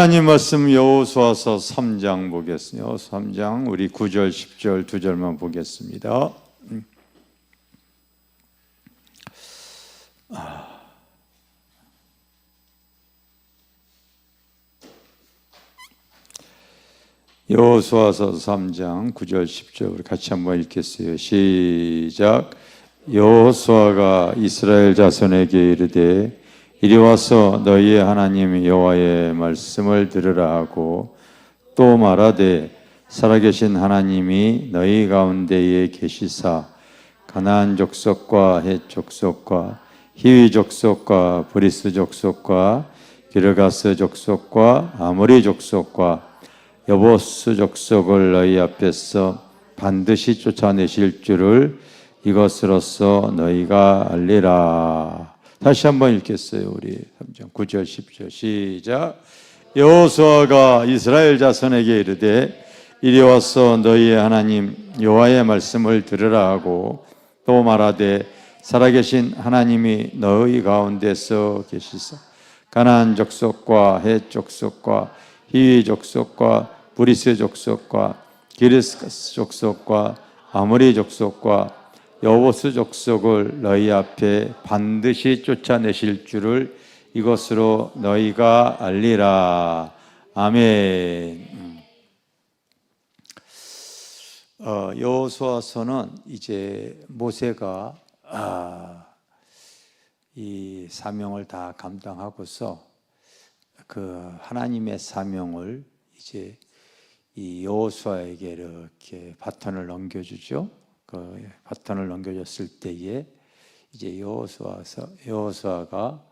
하나님 말씀 여호수아서 3장 보겠습니다. 3장 우리 9절 10절 2절만 보겠습니다. 여호수아서 3장 9절 10절 우리 같이 한번 읽겠어요. 시작. 여호수아가 이스라엘 자손에게 이르되 이리 와서 너희의 하나님 여호와의 말씀을 들으라 하고 또 말하되 살아계신 하나님이 너희 가운데에 계시사 가나안 족속과 헷 족속과 히위 족속과 브리스 족속과 기르가스 족속과 아모리 족속과 여보스 족속을 너희 앞에서 반드시 쫓아내실 줄을 이것으로써 너희가 알리라. 다시 한번 읽겠어요. 우리 3장 9절 10절 시작. 여호수아가 이스라엘 자손에게 이르되 이리 와서 너희의 하나님 여호와의 말씀을 들으라 하고 또 말하되 살아계신 하나님이 너희 가운데서 계시사 가나안 족속과 헷 족속과 히위 족속과 브리스 족속과 기르가스 족속과 아모리 족속과 여보스 족속을 너희 앞에 반드시 쫓아내실 줄을 이것으로 너희가 알리라. 아멘. 여호수아서는 이제 모세가 이 사명을 다 감당하고서 그 하나님의 사명을 이제 이 여호수아에게 이렇게 바톤을 넘겨주죠. 그 바톤을 넘겨줬을 때에 이제 여호수아가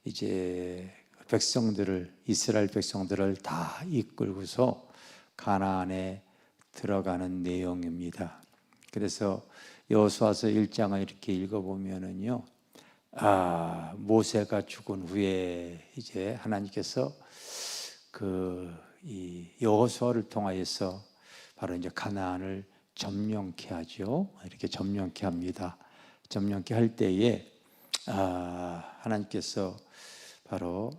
이제 백성들을 이스라엘 백성들을 다 이끌고서 가나안에 들어가는 내용입니다. 그래서 여호수아서 1장을 이렇게 읽어보면은요, 모세가 죽은 후에 이제 하나님께서 이 여호수아를 통하여서 바로 이제 가나안을 점령케 하죠. 이렇게 점령케 합니다. 점령케 할 때에 하나님께서 바로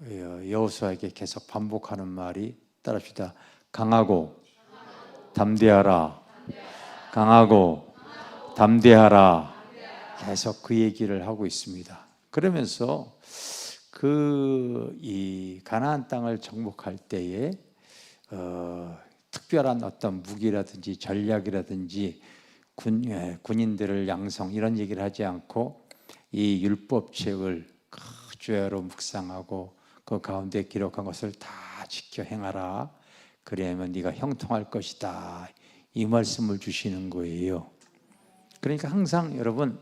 여호수아에게 계속 반복하는 말이 따라합시다. 강하고 담대하라. 강하고 담대하라. 계속 그 얘기를 하고 있습니다. 그러면서 이 가나안 땅을 정복할 때에 특별한 어떤 무기라든지 전략이라든지 군인들을 양성 이런 얘기를 하지 않고 이 율법책을 주야로 묵상하고 그 가운데 기록한 것을 다 지켜 행하라. 그래야만 네가 형통할 것이다. 이 말씀을 주시는 거예요. 그러니까 항상 여러분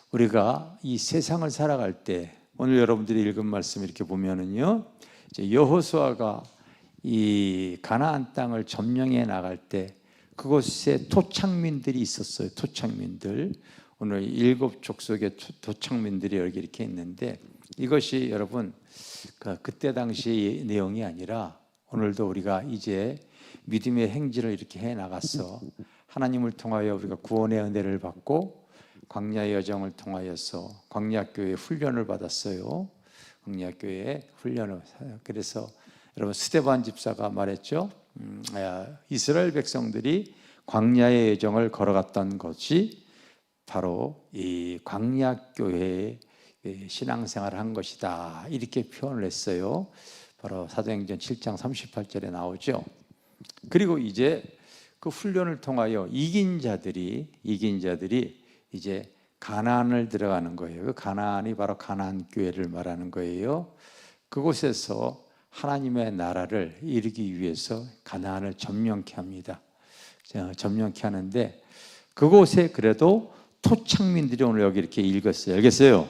우리가 이 세상을 살아갈 때 오늘 여러분들이 읽은 말씀 이렇게 보면은요, 이제 여호수아가 이 가나안 땅을 점령해 나갈 때 그곳에 토착민들이 있었어요. 토착민들. 오늘 7 족속의 토착민들이 여기 이렇게 있는데 이것이 여러분 그때 당시의 내용이 아니라 오늘도 우리가 이제 믿음의 행진을 이렇게 해 나갔어. 하나님을 통하여 우리가 구원의 은혜를 받고 광야의 여정을 통하여서 광야교회 훈련을 받았어요. 광야교회 훈련을. 그래서 여러분 스데반 집사가 말했죠. 이스라엘 백성들이 광야의 여정을 걸어갔던 것이 바로 이 광야교회의 신앙생활을 한 것이다. 이렇게 표현을 했어요. 바로 사도행전 7장 38절에 나오죠. 그리고 이제 그 훈련을 통하여 이긴 자들이 이제 가나안을 들어가는 거예요. 그 가나안이 바로 가나안 교회를 말하는 거예요. 그곳에서 하나님의 나라를 이루기 위해서 가나안을 점령케 합니다. 점령케 하는데 그곳에 그래도 토착민들이 오늘 여기 이렇게 읽었어요. 알겠어요?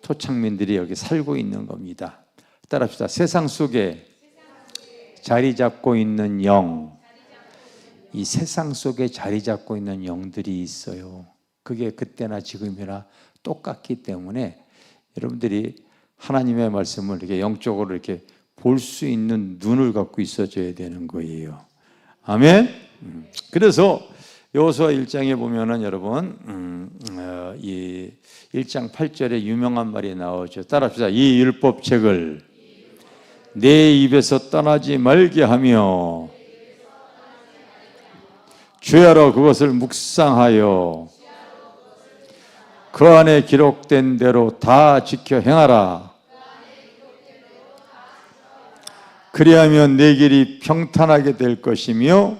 토착민들이 여기 살고 있는 겁니다. 따라합시다. 세상 속에 자리 잡고 있는 영, 이 세상 속에 자리 잡고 있는 영들이 있어요. 그게 그때나 지금이나 똑같기 때문에 여러분들이 하나님의 말씀을 이렇게 영적으로 이렇게 볼 수 있는 눈을 갖고 있어줘야 되는 거예요. 아멘. 그래서 여호수아 1장에 보면은 여러분 이 1장 8절에 유명한 말이 나오죠. 따라합시다. 이 율법책을 내 입에서 떠나지 말게 하며 주야로 그것을 묵상하여 그 안에 기록된 대로 다 지켜 행하라. 그리하면 내 길이 평탄하게 될 것이며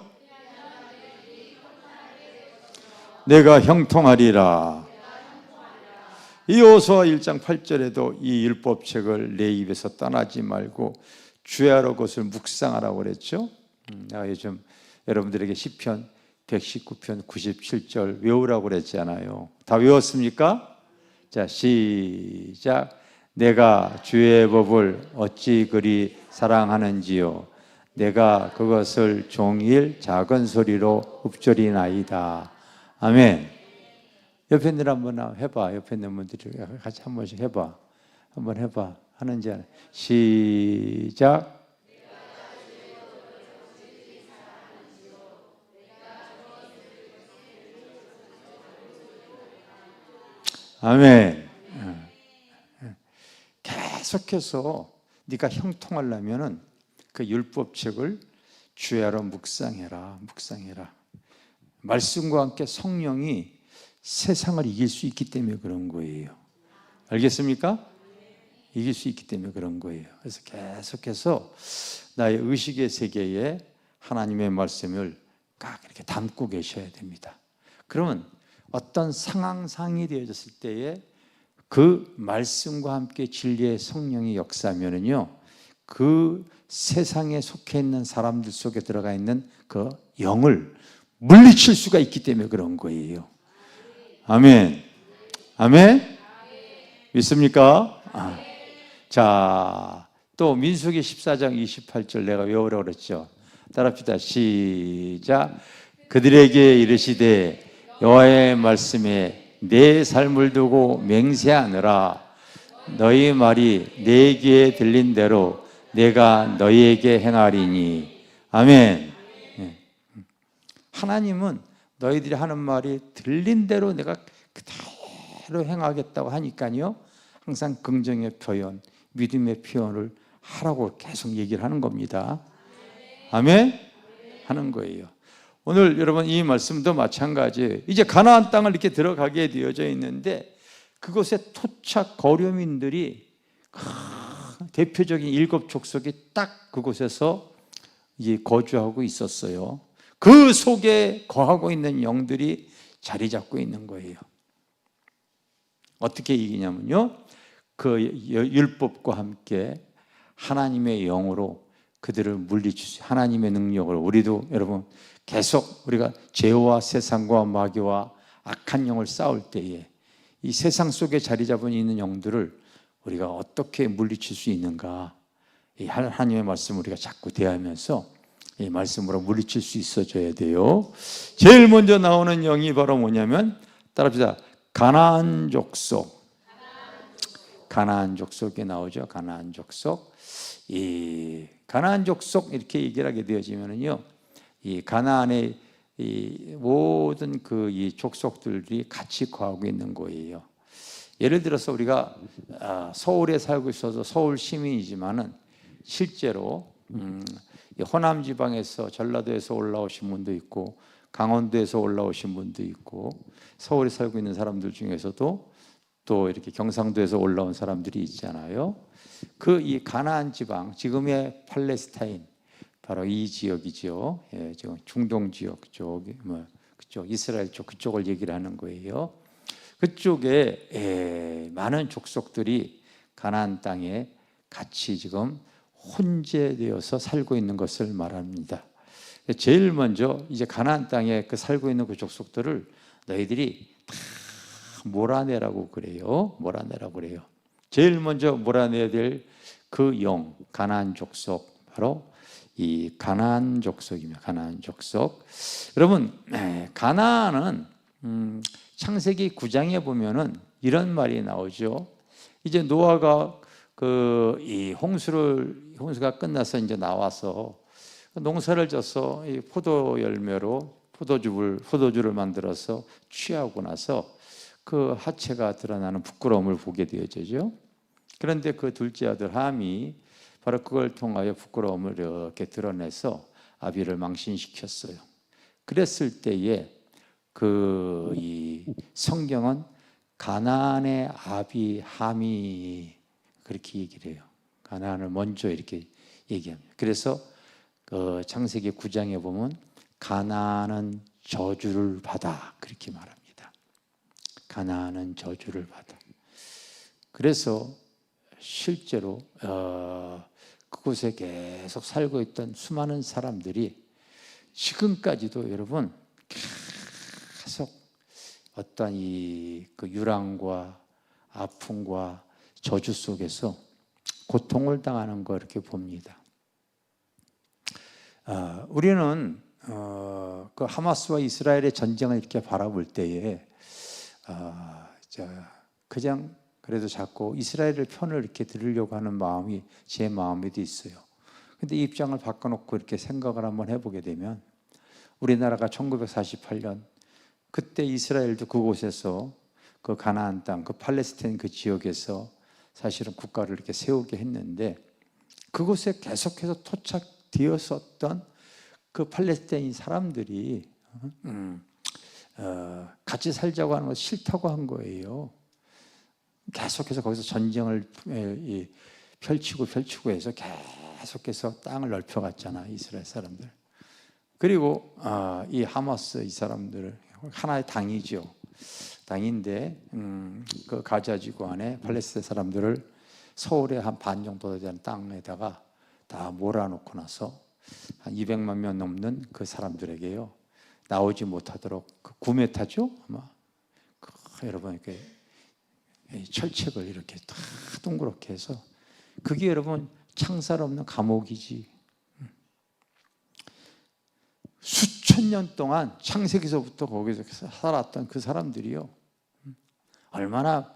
내가 형통하리라. 이 여호수아 1장 8절에도 이 율법책을 내 입에서 떠나지 말고 주야로 그것을 묵상하라고 그랬죠. 내가 요즘 여러분들에게 시편 119편 97절 외우라고 그랬잖아요. 다 외웠습니까? 자, 시작. 내가 주의 법을 어찌 그리 사랑하는지요. 내가 그것을 종일 작은 소리로 읊조리나이다. 아멘. 옆에 있는 한번 해봐. 옆에 있는 분들이 같이 한 번씩 해봐. 한번 해봐. 하는지 안 해. 시작. 아멘. 계속해서 네가 형통하려면은 그 율법책을 주야로 묵상해라. 묵상해라. 말씀과 함께 성령이 세상을 이길 수 있기 때문에 그런 거예요. 알겠습니까? 이길 수 있기 때문에 그런 거예요. 그래서 계속해서 나의 의식의 세계에 하나님의 말씀을 각 이렇게 담고 계셔야 됩니다. 그러면 어떤 상황이 되어졌을 때에 그 말씀과 함께 진리의 성령이 역사하면은요, 그 세상에 속해 있는 사람들 속에 들어가 있는 그 영을 물리칠 수가 있기 때문에 그런 거예요. 아멘. 아멘. 믿습니까? 자, 또 민수기 14장 28절 내가 외우라고 그랬죠. 따라합시다. 시작. 그들에게 이르시되 여호와의 말씀에 내 삶을 두고 맹세하느라. 너희 말이 내 귀에 들린 대로 내가 너희에게 행하리니. 아멘. 하나님은 너희들이 하는 말이 들린 대로 내가 그대로 행하겠다고 하니까요, 항상 긍정의 표현, 믿음의 표현을 하라고 계속 얘기를 하는 겁니다. 아멘? 하는 거예요. 오늘 여러분 이 말씀도 마찬가지예요. 이제 가나안 땅을 이렇게 들어가게 되어져 있는데 그곳에 토착 거류민들이 대표적인 7 족속이 딱 그곳에서 이제 거주하고 있었어요. 그 속에 거하고 있는 영들이 자리 잡고 있는 거예요. 어떻게 이기냐면요, 그 율법과 함께 하나님의 영으로 그들을 물리칠 수, 하나님의 능력으로. 우리도 여러분 계속 우리가 죄와 세상과 마귀와 악한 영을 싸울 때에 이 세상 속에 자리 잡은 있는 영들을 우리가 어떻게 물리칠 수 있는가, 이 하나님의 말씀을 우리가 자꾸 대하면서 이 말씀으로 물리칠 수 있어져야 돼요. 제일 먼저 나오는 영이 바로 뭐냐면, 따라합시다. 가나안 족속. 가나안 족속에 나오죠. 가나안 족속. 이 가나안 족속 이렇게 얘기를 하게 되어지면은요, 이 가나안의 이 모든 그 이 족속들이 같이 거하고 있는 거예요. 예를 들어서 우리가 서울에 살고 있어서 서울 시민이지만은 실제로 호남 지방에서, 전라도에서 올라오신 분도 있고 강원도에서 올라오신 분도 있고 서울에 살고 있는 사람들 중에서도 또 이렇게 경상도에서 올라온 사람들이 있잖아요. 그 이 가나안 지방, 지금의 팔레스타인, 바로 이 지역이죠. 예, 지금 중동 지역 쪽, 그쪽 이스라엘 쪽 그쪽을 얘기를 하는 거예요. 그쪽에 많은 족속들이 가나안 땅에 같이 지금 혼재되어서 살고 있는 것을 말합니다. 제일 먼저 이제 가나안 땅에 그 살고 있는 그 족속들을 너희들이 다 몰아내라고 그래요. 몰아내라고 그래요. 제일 먼저 몰아내야 될 그 영, 가나안 족속, 바로 이 가나안 족속입니다. 가나안 족속. 여러분, 가나안은 창세기 9장에 보면은 이런 말이 나오죠. 이제 노아가 이 홍수가 끝나서 이제 나와서 농사를 져서 이 포도 열매로 포도주를 만들어서 취하고 나서 그 하체가 드러나는 부끄러움을 보게 되어지죠. 그런데 그 둘째 아들 함이 바로 그걸 통하여 부끄러움을 이렇게 드러내서 아비를 망신시켰어요. 그랬을 때에 이 성경은 가나안의 아비 함이 그렇게 얘기를 해요. 가나안을 먼저 이렇게 얘기합니다. 그래서 그 창세기 9장에 보면 가나안은 저주를 받아 그렇게 말합니다. 가나안은 저주를 받아. 그래서 실제로 그곳에 계속 살고 있던 수많은 사람들이 지금까지도 여러분 계속 어떤 그 유랑과 아픔과 저주 속에서 고통을 당하는 거 이렇게 봅니다. 우리는 그 하마스와 이스라엘의 전쟁을 이렇게 바라볼 때에 그냥 그래도 자꾸 이스라엘의 편을 이렇게 들으려고 하는 마음이 제 마음에도 있어요. 근데 이 입장을 바꿔놓고 이렇게 생각을 한번 해보게 되면 우리나라가 1948년 그때 이스라엘도 그곳에서 그 가나안 땅, 그 팔레스타인 그 지역에서 사실은 국가를 이렇게 세우게 했는데 그곳에 계속해서 토착되었었던 그 팔레스타인 사람들이 같이 살자고 하는 거 싫다고 한 거예요. 계속해서 거기서 전쟁을 펼치고 해서 계속해서 땅을 넓혀갔잖아, 이스라엘 사람들. 그리고 이 하마스 이 사람들 하나의 당이죠. 당인데 그 가자 지구 안에 팔레스타인 사람들을 서울의 한 반 정도 되는 땅에다가 다 몰아놓고 나서 한 200만 명 넘는 그 사람들에게요 나오지 못하도록 그 9m죠 아마 여러분 이렇게 철책을 이렇게 다 둥그렇게 해서 그게 여러분 창살 없는 감옥이지. 수천 년 동안 창세기서부터 거기서 살았던 그 사람들이요 얼마나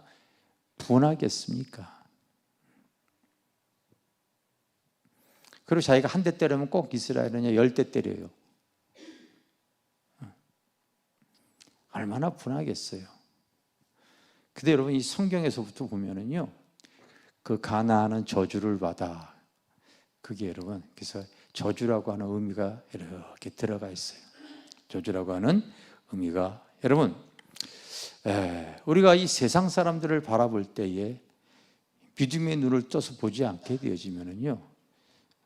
분하겠습니까? 그리고 자기가 한 대 때리면 꼭 이스라엘은 10대 때려요. 얼마나 분하겠어요. 근데 여러분 이 성경에서부터 보면은요 그 가나안은 저주를 받아. 그게 여러분 그래서 저주라고 하는 의미가 이렇게 들어가 있어요. 저주라고 하는 의미가 여러분 우리가 이 세상 사람들을 바라볼 때에 믿음의 눈을 떠서 보지 않게 되어지면은요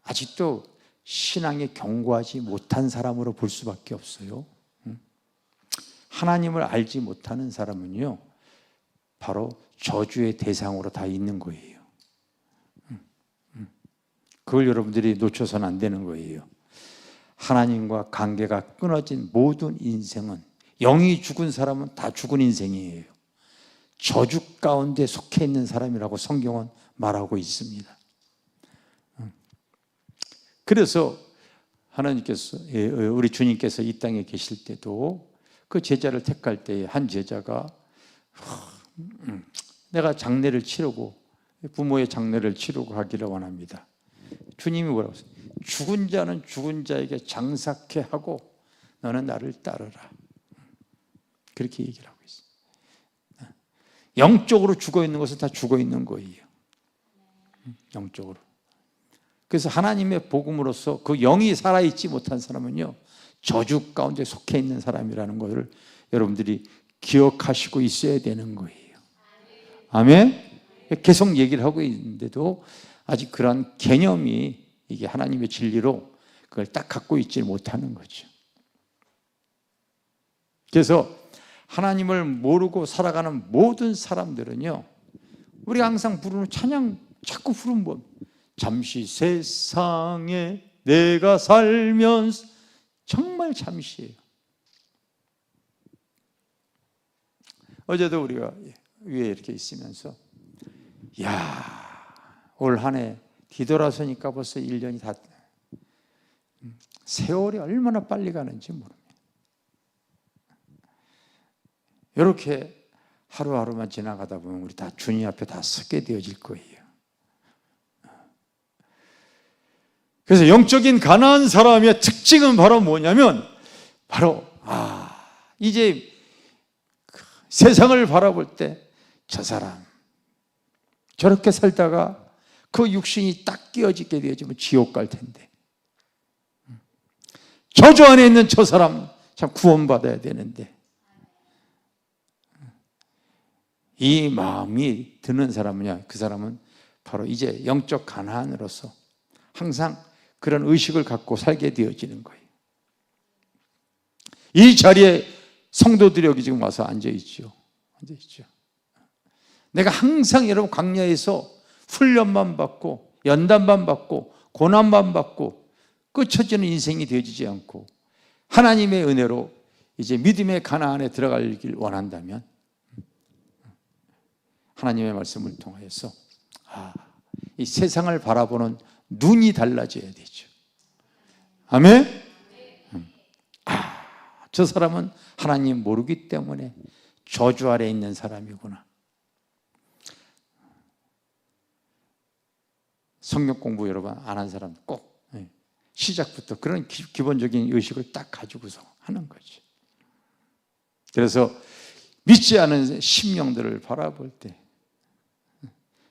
아직도 신앙에 견고하지 못한 사람으로 볼 수밖에 없어요. 하나님을 알지 못하는 사람은요 바로 저주의 대상으로 다 있는 거예요. 그걸 여러분들이 놓쳐서는 안 되는 거예요. 하나님과 관계가 끊어진 모든 인생은 영이 죽은 사람은 다 죽은 인생이에요. 저주 가운데 속해 있는 사람이라고 성경은 말하고 있습니다. 그래서 하나님께서 우리 주님께서 이 땅에 계실 때도 그 제자를 택할 때에 한 제자가 내가 장례를 치르고 부모의 장례를 치르고 가기를 원합니다. 주님이 뭐라고 했어요? 죽은 자는 죽은 자에게 장사케 하고 너는 나를 따르라. 그렇게 얘기를 하고 있어요. 영적으로 죽어 있는 것은 다 죽어 있는 거예요. 영적으로. 그래서 하나님의 복음으로서 그 영이 살아있지 못한 사람은요 저주 가운데 속해 있는 사람이라는 것을 여러분들이 기억하시고 있어야 되는 거예요. 아멘? 계속 얘기를 하고 있는데도 아직 그런 개념이 이게 하나님의 진리로 그걸 딱 갖고 있지 못하는 거죠. 그래서 하나님을 모르고 살아가는 모든 사람들은요 우리가 항상 부르는 찬양 자꾸 부르는 법 잠시 세상에 내가 살면서 정말 잠시예요. 어제도 우리가 위에 이렇게 있으면서 올 한 해 뒤돌아서니까 벌써 1년이 다 세월이 얼마나 빨리 가는지 모릅니다. 이렇게 하루하루만 지나가다 보면 우리 다 주님 앞에 다 서게 되어질 거예요. 그래서 영적인 가난한 사람의 특징은 바로 뭐냐면 바로 이제 세상을 바라볼 때 저 사람 저렇게 살다가 그 육신이 딱 깨어지게 되어지면 지옥 갈 텐데, 저주 안에 있는 저 사람 참 구원받아야 되는데, 이 마음이 드는 사람은요, 그 사람은 바로 이제 영적 가난으로서 항상 그런 의식을 갖고 살게 되어지는 거예요. 이 자리에 성도들이 여기 지금 와서 앉아있죠. 내가 항상 여러분 광야에서 훈련만 받고 연단만 받고 고난만 받고 끝쳐지는 인생이 되어지지 않고 하나님의 은혜로 이제 믿음의 가나안에 들어가길 원한다면 하나님의 말씀을 통하여서 이 세상을 바라보는 눈이 달라져야 되죠. 아멘? 저 사람은 하나님 모르기 때문에 저주 아래 있는 사람이구나. 성경 공부 여러분 안 한 사람 꼭 시작부터 그런 기본적인 의식을 딱 가지고서 하는 거지. 그래서 믿지 않은 심령들을 바라볼 때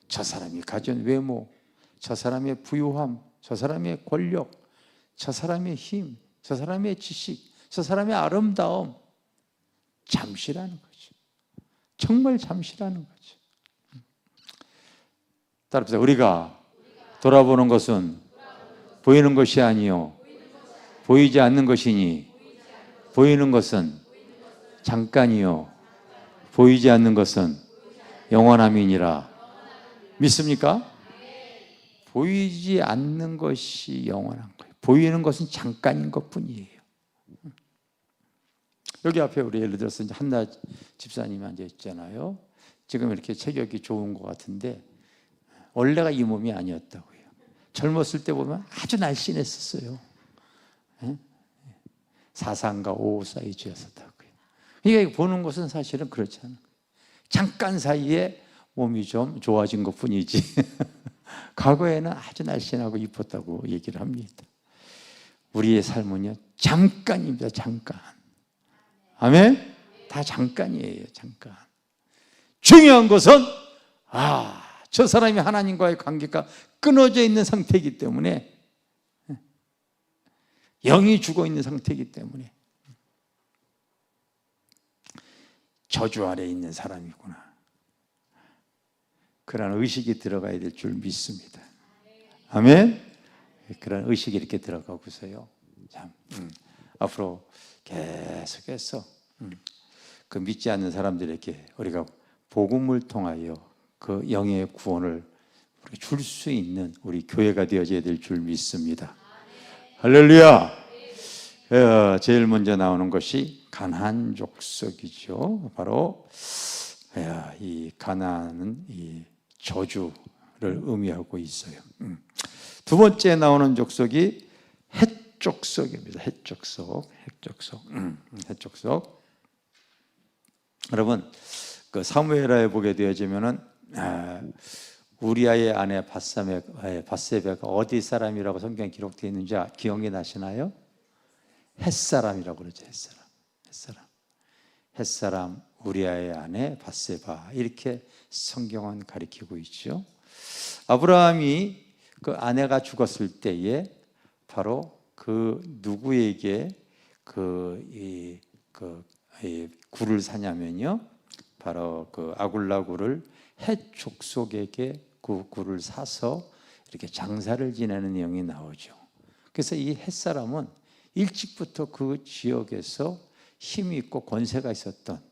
저 사람이 가진 외모, 저 사람의 부유함, 저 사람의 권력, 저 사람의 힘, 저 사람의 지식, 저 사람의 아름다움, 잠시라는 거죠. 정말 잠시라는 거죠. 따라합시다. 우리가 돌아보는 것은 보이는 것이 아니요 보이지 않는 것이니 보이는 것은 잠깐이요 보이지 않는 것은 영원함이니라. 믿습니까? 보이지 않는 것이 영원한 거예요. 보이는 것은 잠깐인 것뿐이에요. 여기 앞에 우리 예를 들어서 이제 한나 집사님이 앉아 있잖아요. 지금 이렇게 체격이 좋은 것 같은데 원래가 이 몸이 아니었다고요. 젊었을 때 보면 아주 날씬했었어요. 4상과 5 사이즈였었다고요. 그러니까 보는 것은 사실은 그렇잖아요. 잠깐 사이에 몸이 좀 좋아진 것뿐이지 과거에는 아주 날씬하고 이뻤다고 얘기를 합니다. 우리의 삶은요 잠깐입니다. 잠깐. 아멘? 다 잠깐이에요. 잠깐. 중요한 것은 저 사람이 하나님과의 관계가 끊어져 있는 상태이기 때문에, 영이 죽어 있는 상태이기 때문에 저주 아래 있는 사람이구나. 그런 의식이 들어가야 될 줄 믿습니다. 아멘? 그런 의식이 이렇게 들어가고서요. 참, 앞으로 계속해서 그 믿지 않는 사람들에게 우리가 복음을 통하여 그 영의 구원을 줄 수 있는 우리 교회가 되어져야 될 줄 믿습니다. 할렐루야! 제일 먼저 나오는 것이 가나안 족속이죠. 바로 이 가나안은 이 저주를 의미하고 있어요. 두 번째 나오는 족속이 헷 족속입니다. 헷 족속. 여러분 그 사무엘하에 보게 되어지면은 우리아의 아내 밧세바가 어디 사람이라고 성경에 기록되어 있는지 기억이 나시나요? 햇사람이라고 그러죠. 햇사람 우리아의 아내 밧세바, 이렇게 성경은 가리키고 있죠. 아브라함이 그 아내가 죽었을 때에 바로 그 누구에게 그 굴을 사냐면요, 바로 그 아굴라 굴을 헷 족속에게 그 굴을 사서 이렇게 장사를 지내는 내용이 나오죠. 그래서 이 헷 사람은 일찍부터 그 지역에서 힘이 있고 권세가 있었던,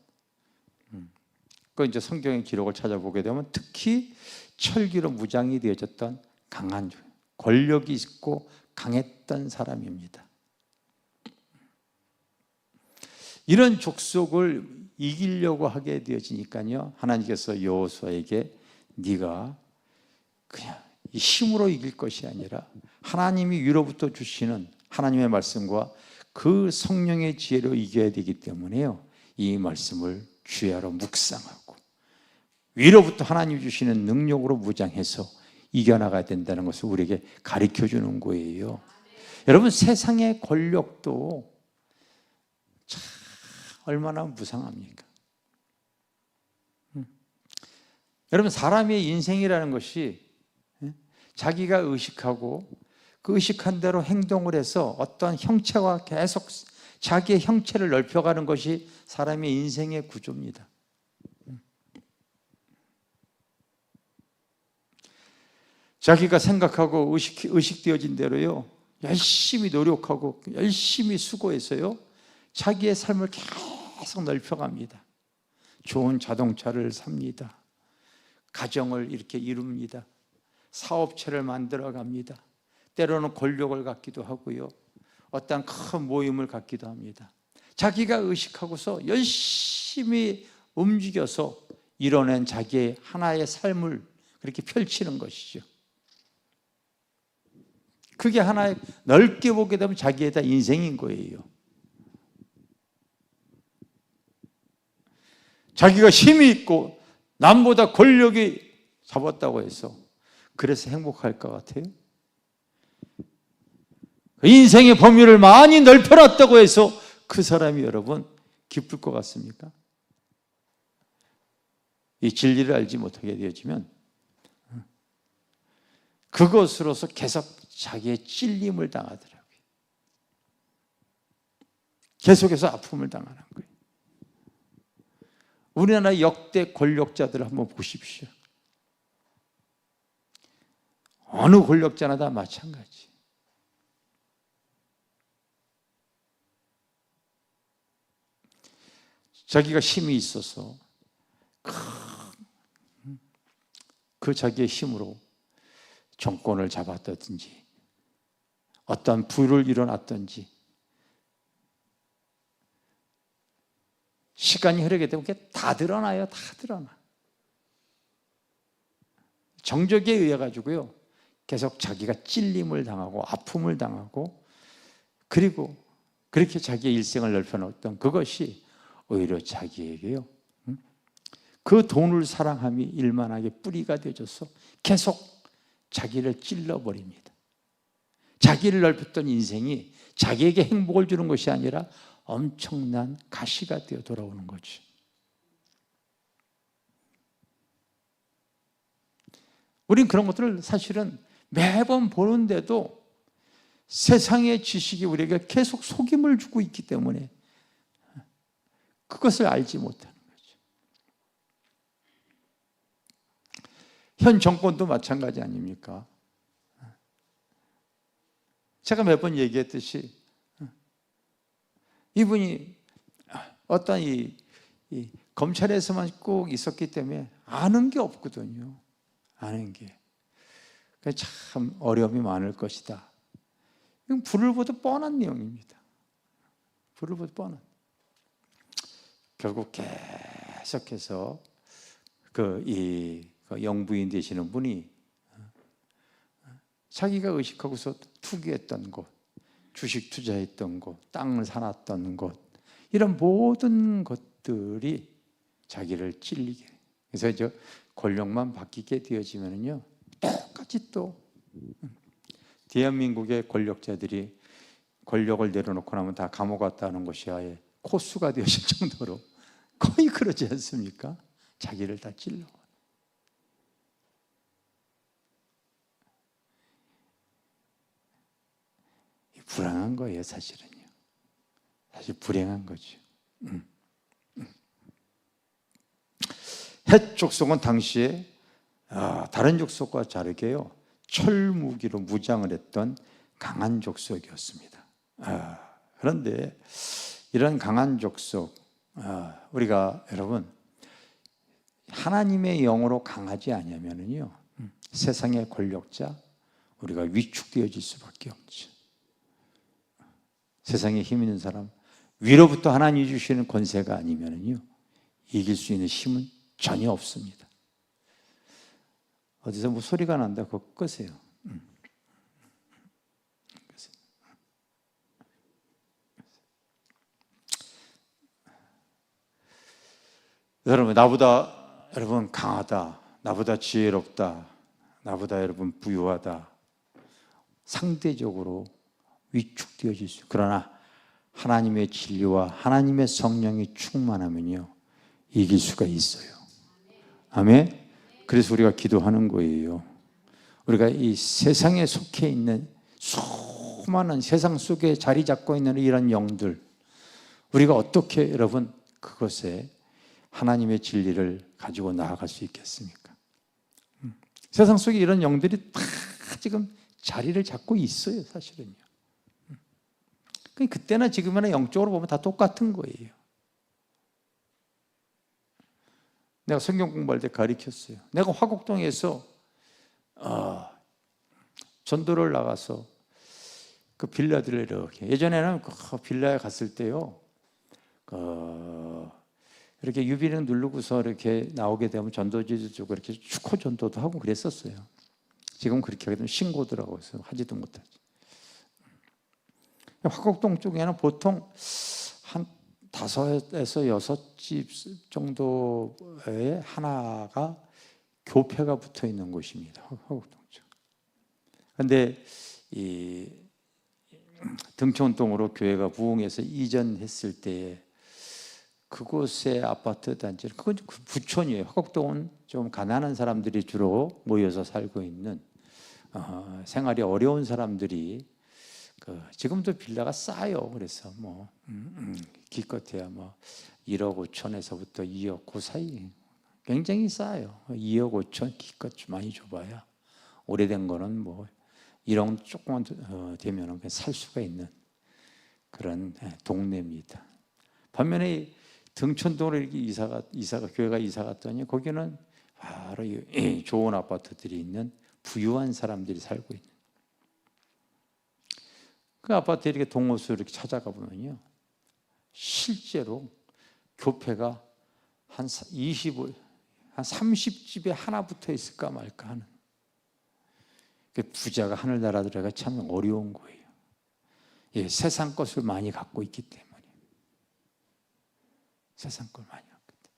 그 이제 성경의 기록을 찾아보게 되면 특히 철기로 무장이 되어졌던 강한, 권력이 있고 강했던 사람입니다. 이런 족속을 이기려고 하게 되어지니까요, 하나님께서 여호수아에게 네가 그냥 이 힘으로 이길 것이 아니라 하나님이 위로부터 주시는 하나님의 말씀과 그 성령의 지혜로 이겨야 되기 때문에요, 이 말씀을 주야로 묵상하고 위로부터 하나님이 주시는 능력으로 무장해서 이겨나가야 된다는 것을 우리에게 가르쳐주는 거예요. 여러분, 세상의 권력도 참 얼마나 무상합니까? 여러분, 사람의 인생이라는 것이 자기가 의식하고 그 의식한 대로 행동을 해서 어떤 형체와 계속 자기의 형체를 넓혀가는 것이 사람의 인생의 구조입니다. 자기가 생각하고 의식되어진 대로요, 열심히 노력하고 열심히 수고해서요, 자기의 삶을 계속 넓혀갑니다. 좋은 자동차를 삽니다. 가정을 이렇게 이룹니다. 사업체를 만들어 갑니다. 때로는 권력을 갖기도 하고요, 어떤 큰 모임을 갖기도 합니다. 자기가 의식하고서 열심히 움직여서 이뤄낸 자기의 하나의 삶을 그렇게 펼치는 것이죠. 그게 하나의, 넓게 보게 되면 자기의 다 인생인 거예요. 자기가 힘이 있고 남보다 권력이 잡았다고 해서 그래서 행복할 것 같아요? 인생의 범위를 많이 넓혀놨다고 해서 그 사람이 여러분 기쁠 것 같습니까? 이 진리를 알지 못하게 되어지면 그것으로서 계속 자기의 찔림을 당하더라고요. 계속해서 아픔을 당하는 거예요. 우리나라 역대 권력자들을 한번 보십시오. 어느 권력자나 다 마찬가지. 자기가 힘이 있어서 그 자기의 힘으로 정권을 잡았다든지 어떤 부를 일어났든지 시간이 흐르게 되면 그게 다 드러나요. 다 드러나. 정적에 의해 가지고요, 계속 자기가 찔림을 당하고 아픔을 당하고, 그리고 그렇게 자기의 일생을 넓혀놓았던 그것이 오히려 자기에게요, 그 돈을 사랑함이 일만하게 뿌리가 되어져서 계속 자기를 찔러버립니다. 자기를 넓혔던 인생이 자기에게 행복을 주는 것이 아니라 엄청난 가시가 되어 돌아오는 거죠. 우린 그런 것들을 사실은 매번 보는데도 세상의 지식이 우리에게 계속 속임을 주고 있기 때문에 그것을 알지 못하는 거죠. 현 정권도 마찬가지 아닙니까? 제가 몇 번 얘기했듯이 이분이 어떤 이 검찰에서만 꼭 있었기 때문에 아는 게 없거든요. 아는 게. 참 어려움이 많을 것이다. 이건 불을 보듯 뻔한 내용입니다. 불을 보듯 뻔한. 결국 계속해서 그 영부인 되시는 분이 자기가 의식하고서 투기했던 곳, 주식 투자했던 곳, 땅을 사놨던 곳, 이런 모든 것들이 자기를 찔리게. 그래서 저 권력만 바뀌게 되어지면요, 똑같이 또 대한민국의 권력자들이 권력을 내려놓고 나면 다 감옥 갔다는 것이 아예 코스가 되어질 정도로 거의 그러지 않습니까? 자기를 다 찔러. 불행한 거예요, 사실은요. 사실 불행한 거죠. 헷 족속은 당시에 다른 족속과 다르게요, 철무기로 무장을 했던 강한 족속이었습니다. 그런데 이런 강한 족속, 우리가 여러분 하나님의 영으로 강하지 않으면요, 세상의 권력자 우리가 위축되어질 수밖에 없죠. 세상에 힘 있는 사람, 위로부터 하나님이 주시는 권세가 아니면요, 이길 수 있는 힘은 전혀 없습니다. 어디서 뭐 소리가 난다, 그거 끄세요. 여러분, 나보다 여러분 강하다, 나보다 지혜롭다, 나보다 여러분 부유하다, 상대적으로 위축되어질 수. 그러나 하나님의 진리와 하나님의 성령이 충만하면요, 이길 수가 있어요. 아멘. 그래서 우리가 기도하는 거예요. 우리가 이 세상에 속해 있는 수많은 세상 속에 자리 잡고 있는 이런 영들, 우리가 어떻게 여러분 그것에 하나님의 진리를 가지고 나아갈 수 있겠습니까? 세상 속에 이런 영들이 다 지금 자리를 잡고 있어요, 사실은요. 그때나 지금이나 영적으로 보면 다 똑같은 거예요. 내가 성경 공부할 때 가르쳤어요. 내가 화곡동에서 전도를 나가서 그 빌라들을 이렇게, 예전에는 그 빌라에 갔을 때요, 이렇게 유비를 누르고서 이렇게 나오게 되면 전도지도 주고 이렇게 축호 전도도 하고 그랬었어요. 지금 그렇게 하게 되면 신고들하고 해서 하지도 못하지. 화곡동 쪽에는 보통 한 5에서 6집 정도의 하나가 교회가 붙어 있는 곳입니다. 화곡동 쪽. 그런데 이 등촌동으로 교회가 부흥해서 이전했을 때 그곳의 아파트 단지, 그건 부촌이에요. 화곡동은 좀 가난한 사람들이 주로 모여서 살고 있는, 생활이 어려운 사람들이, 지금도 빌라가 싸요. 그래서 기껏해야 1억 5천에서부터 2억 그 사이, 굉장히 싸요. 2억 5천 기껏 많이 줘봐야, 오래된 거는 1억 조금만 되면 살 수가 있는 그런 동네입니다. 반면에 등촌동으로 이렇게 교회가 이사 갔더니 거기는 바로 좋은 아파트들이 있는 부유한 사람들이 살고 있는, 그 아파트에 이렇게 동호수 이렇게 찾아가 보면요, 실제로 교회가 한 30집에 하나 붙어 있을까 말까 하는, 부자가 하늘나라 들어가 참 어려운 거예요. 예, 세상 것을 많이 갖고 있기 때문에. 세상 걸 많이 갖고 있기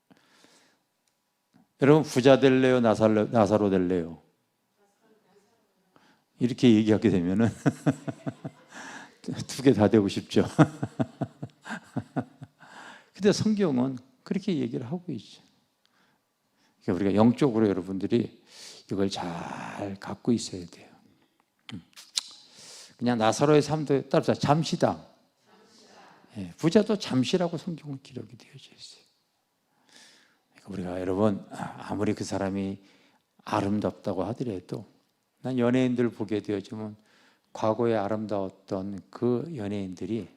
때문에. 여러분, 부자 될래요? 나사로 될래요? 이렇게 얘기하게 되면은 두 개 다 되고 싶죠. 근데 성경은 그렇게 얘기를 하고 있죠. 그러니까 우리가 영적으로 여러분들이 이걸 잘 갖고 있어야 돼요. 그냥 나사로의 삶도 따라서 잠시다. 예, 부자도 잠시라고 성경은 기록이 되어져 있어요. 그러니까 우리가 여러분, 아무리 그 사람이 아름답다고 하더라도, 난 연예인들 보게 되어지면 과거에 아름다웠던 그 연예인들이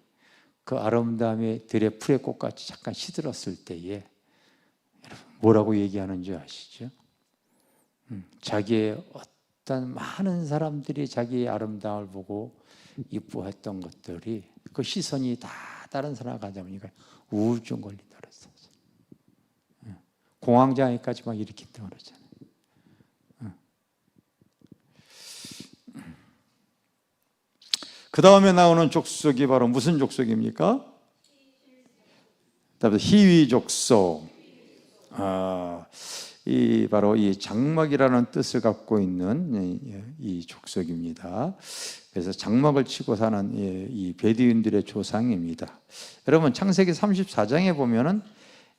그 아름다움의 들의 풀의 꽃같이 잠깐 시들었을 때에 여러분 뭐라고 얘기하는 줄 아시죠? 자기의 어떤 많은 사람들이 자기의 아름다움을 보고 이뻐했던 것들이 그 시선이 다 다른 사람 가다 보니까 우울증 걸린다 그랬어요. 공황장애까지 막 일으킨다고 그러잖아요. 그 다음에 나오는 족속이 바로 무슨 족속입니까? 희위 족속. 바로 이 장막이라는 뜻을 갖고 있는 이 족속입니다. 그래서 장막을 치고 사는 이 베두인들의 조상입니다. 여러분, 창세기 34장에 보면은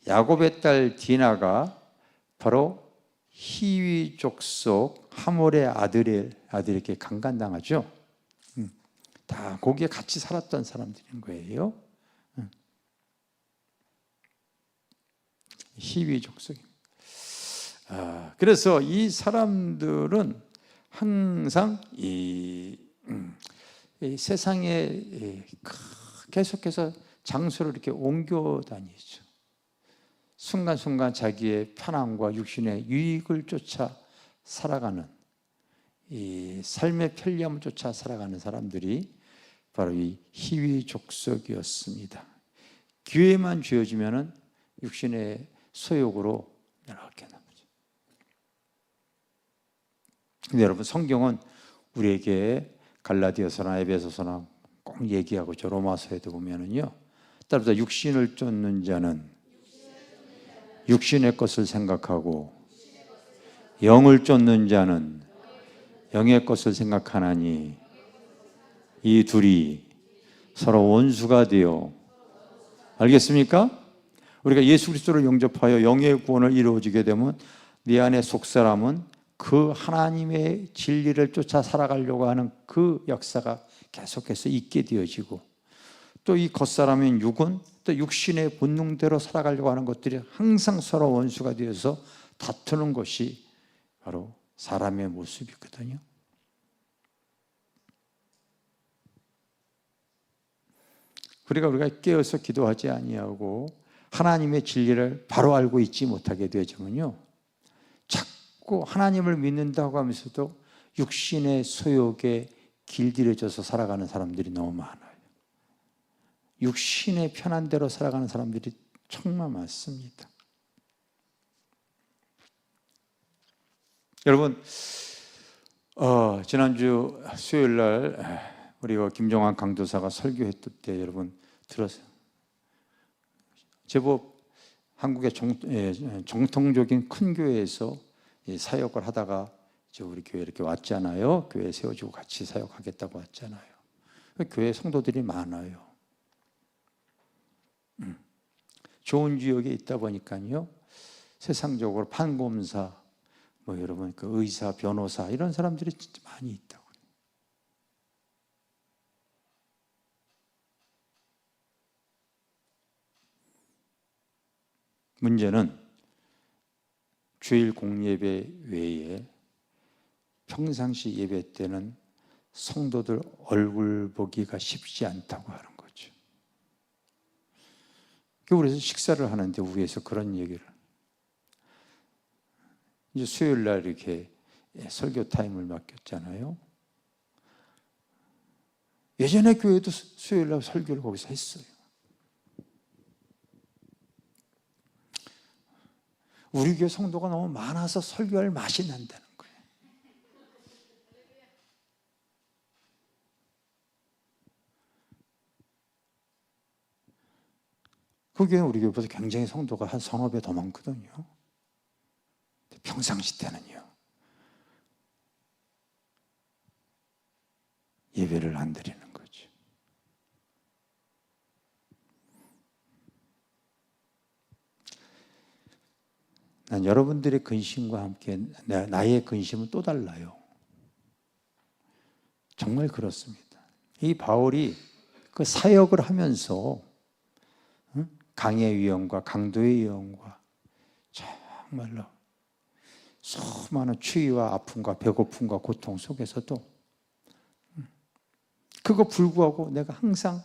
야곱의 딸 디나가 바로 희위 족속 하몰의 아들에게 강간당하죠. 다 거기에 같이 살았던 사람들인 거예요. 희위 족속입니다. 그래서 이 사람들은 항상 이 세상에 계속해서 장소를 이렇게 옮겨 다니죠. 순간순간 자기의 편안과 육신의 유익을 쫓아 살아가는, 이 삶의 편리함을 쫓아 살아가는 사람들이 바로 이 희위 족속이었습니다. 기회만 주어지면은 육신의 소욕으로 이렇게 나오죠. 근데 여러분, 성경은 우리에게 갈라디아서나 에베소서나 꼭 얘기하고 저 로마서에도 보면은요, 따라서 육신을 쫓는 자는 육신의 것을 생각하고 영을 쫓는 자는 영의 것을 생각하나니 이 둘이 서로 원수가 되어, 알겠습니까? 우리가 예수 그리스도를 영접하여 영의 구원을 이루어지게 되면 네 안에 속사람은 그 하나님의 진리를 쫓아 살아가려고 하는 그 역사가 계속해서 있게 되어지고, 또 이 겉사람인 육은 또 육신의 본능대로 살아가려고 하는 것들이 항상 서로 원수가 되어서 다투는 것이 바로 사람의 모습이거든요. 그러니까 우리가 깨어서 기도하지 아니하고 하나님의 진리를 바로 알고 있지 못하게 되어지면요, 자꾸 하나님을 믿는다고 하면서도 육신의 소욕에 길들여져서 살아가는 사람들이 너무 많아요. 육신의 편한 대로 살아가는 사람들이 정말 많습니다. 여러분, 지난주 수요일 날 우리가 김종환 강도사가 설교했을 때 여러분 들었어요? 제법 한국의 정통적인 큰 교회에서 사역을 하다가 이제 우리 교회 이렇게 왔잖아요. 교회 세워주고 같이 사역하겠다고 왔잖아요. 교회 성도들이 많아요. 좋은 지역에 있다 보니까요, 세상적으로 판검사, 뭐 여러분 그 의사, 변호사 이런 사람들이 진짜 많이 있다고. 문제는 주일 공예배 외에 평상시 예배 때는 성도들 얼굴 보기가 쉽지 않다고 하는 거죠. 그래서 식사를 하는데 위에서 그런 얘기를, 이제 수요일 날 이렇게 설교 타임을 맡겼잖아요. 예전에 교회도 수요일 날 설교를 거기서 했어요. 우리 교회 성도가 너무 많아서 설교할 맛이 난다는 거예요. 그 교회는 우리 교회보다 굉장히 성도가 한 서너 배 더 많거든요. 평상시 때는요, 예배를 안 드리는 거죠. 난 여러분들의 근심과 함께 나의 근심은 또 달라요. 정말 그렇습니다. 이 바울이 그 사역을 하면서 강의 위험과 강도의 위험과 정말로 수많은 추위와 아픔과 배고픔과 고통 속에서도 그거 불구하고 내가 항상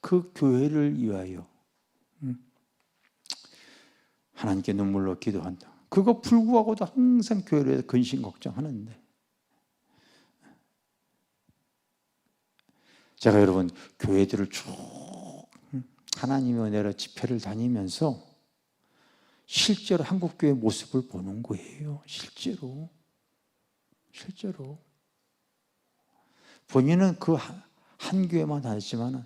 그 교회를 위하여 하나님께 눈물로 기도한다. 그거 불구하고도 항상 교회를 위해서 근심 걱정하는데, 제가 여러분 교회들을 쭉 하나님의 은혜로 집회를 다니면서 실제로 한국교회 모습을 보는 거예요. 실제로 본인은 그 한 교회만 다녔지만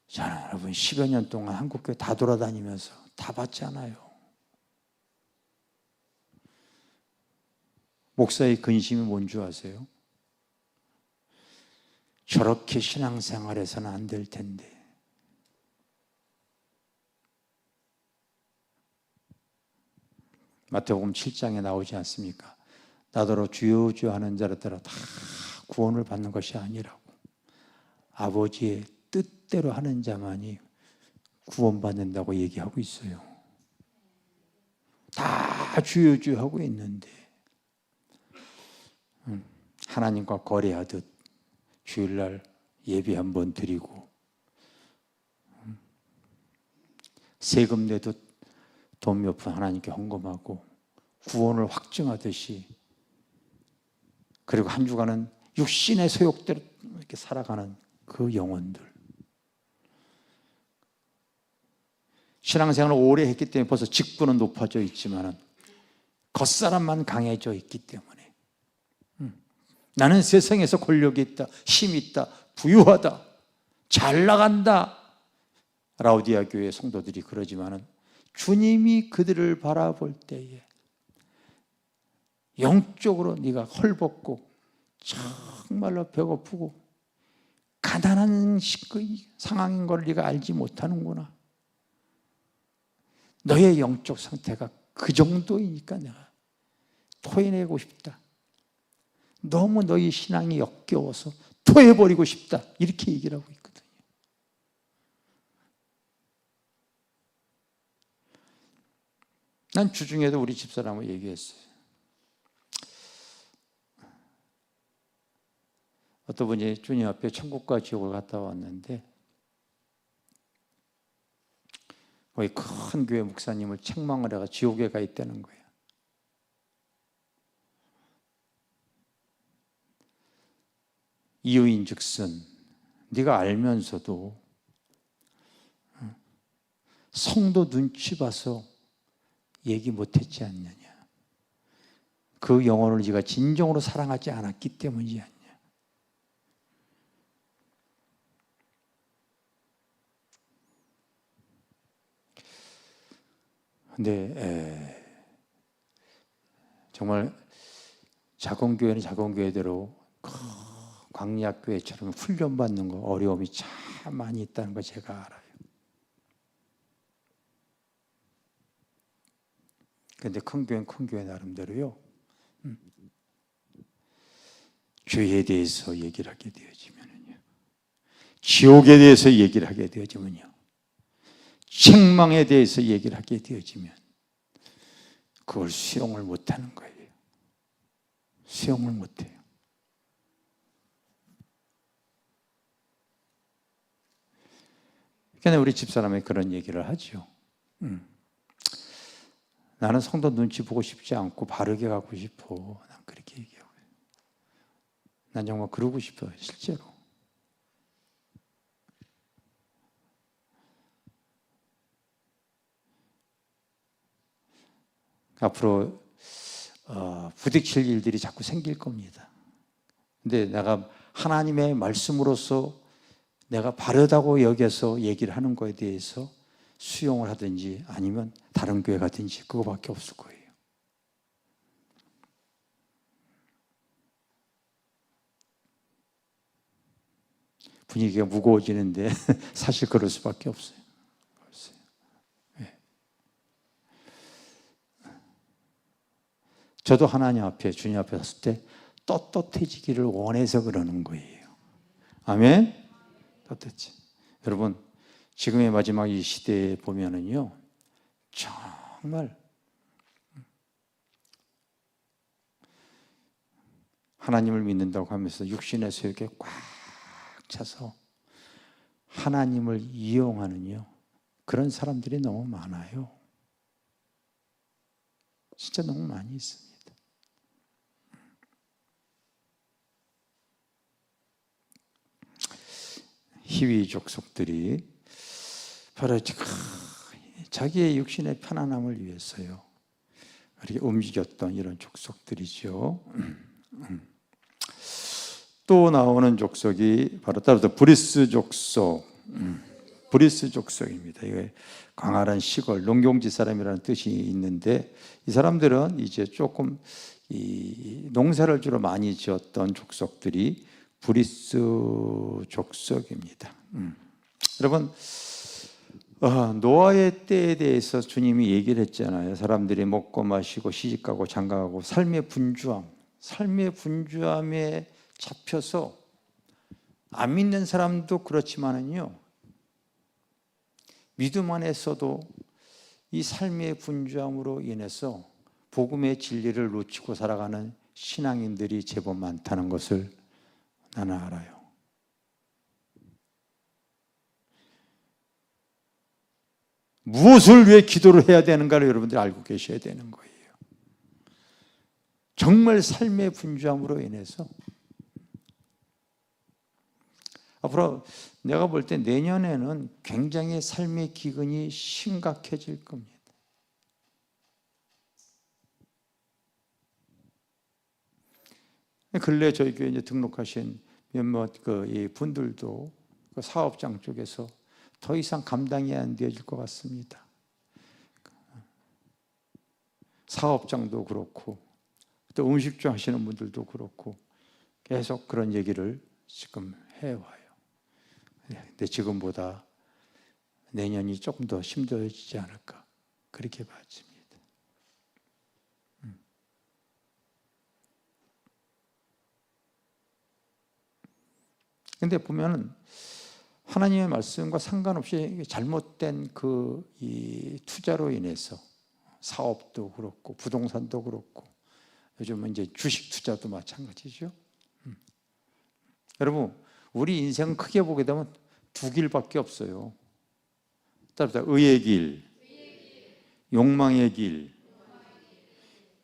저는 여러분 10여 년 동안 한국교회 다 돌아다니면서 다 봤잖아요. 목사의 근심이 뭔 줄 아세요? 저렇게 신앙생활해서는 안 될 텐데, 마태복음 7장에 나오지 않습니까? 나더러 주여 주여 하는 자들아 다 구원을 받는 것이 아니라고, 아버지의 뜻대로 하는 자만이 구원받는다고 얘기하고 있어요. 다 주여 주여 하고 있는데 하나님과 거래하듯 주일날 예배 한번 드리고 세금 내듯 돈 몇 푼 하나님께 헌금하고 구원을 확증하듯이, 그리고 한 주간은 육신의 소욕대로 이렇게 살아가는 그 영혼들, 신앙생활을 오래 했기 때문에 벌써 직분은 높아져 있지만 겉사람만 강해져 있기 때문에 나는 세상에서 권력이 있다, 힘이 있다, 부유하다, 잘 나간다, 라우디아 교회 성도들이 그러지만은 주님이 그들을 바라볼 때에 영적으로 네가 헐벗고 정말로 배고프고 가난한 그 상황인 걸 네가 알지 못하는구나. 너의 영적 상태가 그 정도이니까 내가 토해내고 싶다. 너무 너희 신앙이 역겨워서 토해버리고 싶다. 이렇게 얘기를 하고 있거든요. 난 주중에도 우리 집사람하고 얘기했어요. 어떤 분이 주님 앞에 천국과 지옥을 갔다 왔는데 거기 큰 교회 목사님을 책망을 해가 지옥에 가 있다는 거예요. 이유인즉슨 네가 알면서도 성도 눈치 봐서 얘기 못했지 않느냐. 그 영혼을 네가 진정으로 사랑하지 않았기 때문이지 않냐. 근데 정말 작은 교회는 작은 교회대로 광야교회처럼 훈련받는 거 어려움이 참 많이 있다는 거 제가 알아요. 그런데 큰 교회는 큰 교회 나름대로요. 죄에 대해서 얘기를 하게 되어지면요, 지옥에 대해서 얘기를 하게 되어지면요, 책망에 대해서 얘기를 하게 되어지면 그걸 수용을 못하는 거예요. 수용을 못해요. 그러니까 우리 집사람이 그런 얘기를 하죠. 나는 성도 눈치 보고 싶지 않고 바르게 가고 싶어. 난 그렇게 얘기하고요. 난 정말 그러고 싶어요, 실제로. 앞으로 부딪힐 일들이 자꾸 생길 겁니다. 근데 내가 하나님의 말씀으로서 내가 바르다고 여겨서 얘기를 하는 거에 대해서 수용을 하든지 아니면 다른 교회 가든지 그거밖에 없을 거예요. 분위기가 무거워지는데 사실 그럴 수밖에 없어요. 네. 저도 하나님 앞에, 주님 앞에 섰을 때 떳떳해지기를 원해서 그러는 거예요. 아멘? 떳떳지. 여러분, 지금의 마지막 이 시대에 보면은요, 정말 하나님을 믿는다고 하면서 육신의 소욕에 꽉 차서 하나님을 이용하는요, 그런 사람들이 너무 많아요. 진짜 너무 많이 있습니다. 히위 족속들이 바로 자기의 육신의 편안함을 위해서요, 이렇게 움직였던 이런 족속들이죠. 또 나오는 족속이 바로 따라서 브리스 족속, 브리스 족속입니다. 이게 광활한 시골, 농경지 사람이라는 뜻이 있는데 이 사람들은 이제 조금 이 농사를 주로 많이 지었던 족속들이 브리스 족속입니다. 여러분, 노아의 때에 대해서 주님이 얘기를 했잖아요. 사람들이 먹고 마시고 시집가고 장가가고 삶의 분주함에 잡혀서 안 믿는 사람도 그렇지만은요, 믿음 안에서도 이 삶의 분주함으로 인해서 복음의 진리를 놓치고 살아가는 신앙인들이 제법 많다는 것을 나는 알아요. 무엇을 위해 기도를 해야 되는가를 여러분들이 알고 계셔야 되는 거예요. 정말 삶의 분주함으로 인해서 앞으로 내가 볼 때 내년에는 굉장히 삶의 기근이 심각해질 겁니다. 근래 저희 교회 이제 등록하신 몇몇 이 분들도 그 사업장 쪽에서 더 이상 감당이 안 되어질 것 같습니다. 사업장도 그렇고 또 음식점 하시는 분들도 그렇고 계속 그런 얘기를 지금 해와요. 근데 지금보다 내년이 조금 더 힘들어지지 않을까. 그렇게 봐집니다. 근데 보면은 하나님의 말씀과 상관없이 잘못된 이 투자로 인해서 사업도 그렇고 부동산도 그렇고 요즘은 이제 주식 투자도 마찬가지죠. 여러분, 우리 인생은 크게 보게 되면 두 길밖에 없어요. 따라서 의의 길, 욕망의 길.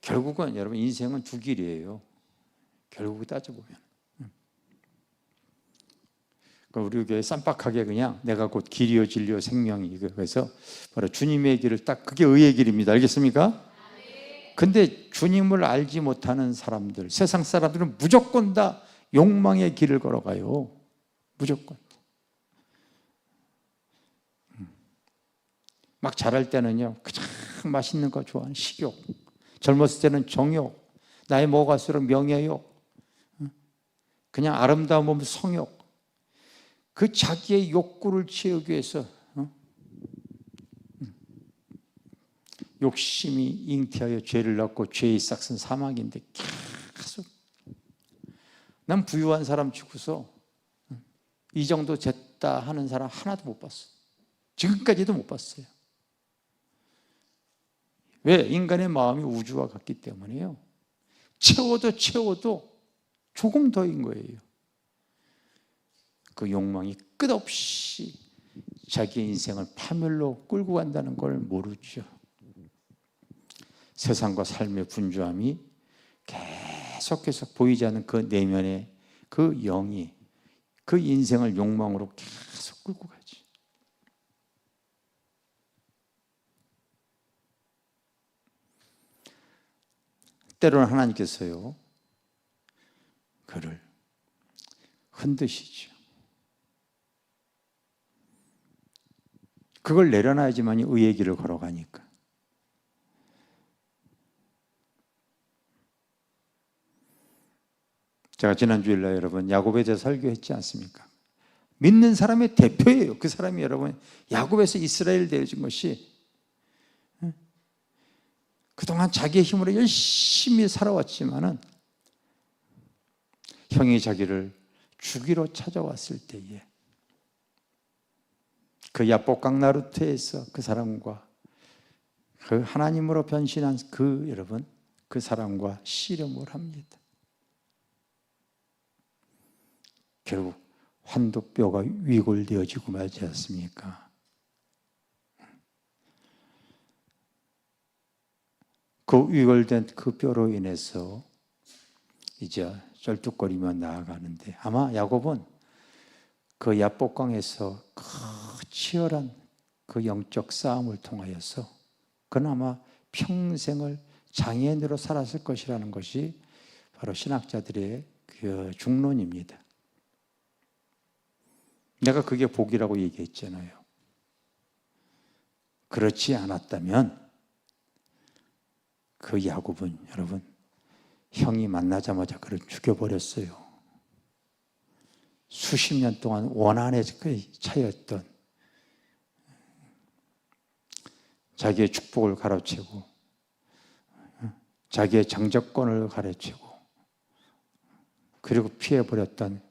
결국은 여러분 인생은 두 길이에요. 결국 따져보면. 우리 교회 쌈박하게 그냥 내가 곧 길이요 진리요 생명이, 그래서 바로 주님의 길을 딱, 그게 의의 길입니다. 알겠습니까? 근데 주님을 알지 못하는 사람들, 세상 사람들은 무조건 다 욕망의 길을 걸어가요. 무조건. 막 자랄 때는요, 그냥 맛있는 거 좋아하는 식욕, 젊었을 때는 정욕, 나이 먹어갈수록 명예욕, 그냥 아름다운 몸 성욕, 그 자기의 욕구를 채우기 위해서 욕심이 잉태하여 죄를 낳고 죄의 싹은 사망인데 계속 난 부유한 사람 치고서 이 정도 됐다 하는 사람 하나도 못 봤어. 지금까지도 못 봤어요. 왜? 인간의 마음이 우주와 같기 때문에요. 채워도 조금 더인 거예요. 그 욕망이 끝없이 자기의 인생을 파멸로 끌고 간다는 걸 모르죠. 세상과 삶의 분주함이 계속 보이지 않는 그 내면의 그 영이 그 인생을 욕망으로 계속 끌고 가지. 때로는 하나님께서요, 그를 흔드시죠. 그걸 내려놔야지만 의의 길을 걸어가니까. 제가 지난 주일날 여러분 야곱에 대해 설교했지 않습니까? 믿는 사람의 대표예요. 그 사람이 여러분 야곱에서 이스라엘 되어진 것이 그동안 자기의 힘으로 열심히 살아왔지만은 형이 자기를 죽이러 찾아왔을 때에 그 야복강 나루트에서 그 사람과 그 하나님으로 변신한 그 여러분 그 사람과 씨름을 합니다. 결국 환도뼈가 위골되어지고 말지 않습니까? 그 위골된 그 뼈로 인해서 이제 쩔뚝거리며 나아가는데 아마 야곱은 그 야복강에서 그 치열한 그 영적 싸움을 통하여서 그나마 평생을 장애인으로 살았을 것이라는 것이 바로 신학자들의 그 중론입니다. 내가 그게 복이라고 얘기했잖아요. 그렇지 않았다면 그 야곱은 여러분 형이 만나자마자 그를 죽여버렸어요. 수십 년 동안 원한에 차였던 자기의 축복을 가로채고 자기의 장자권을 가로채고 그리고 피해버렸던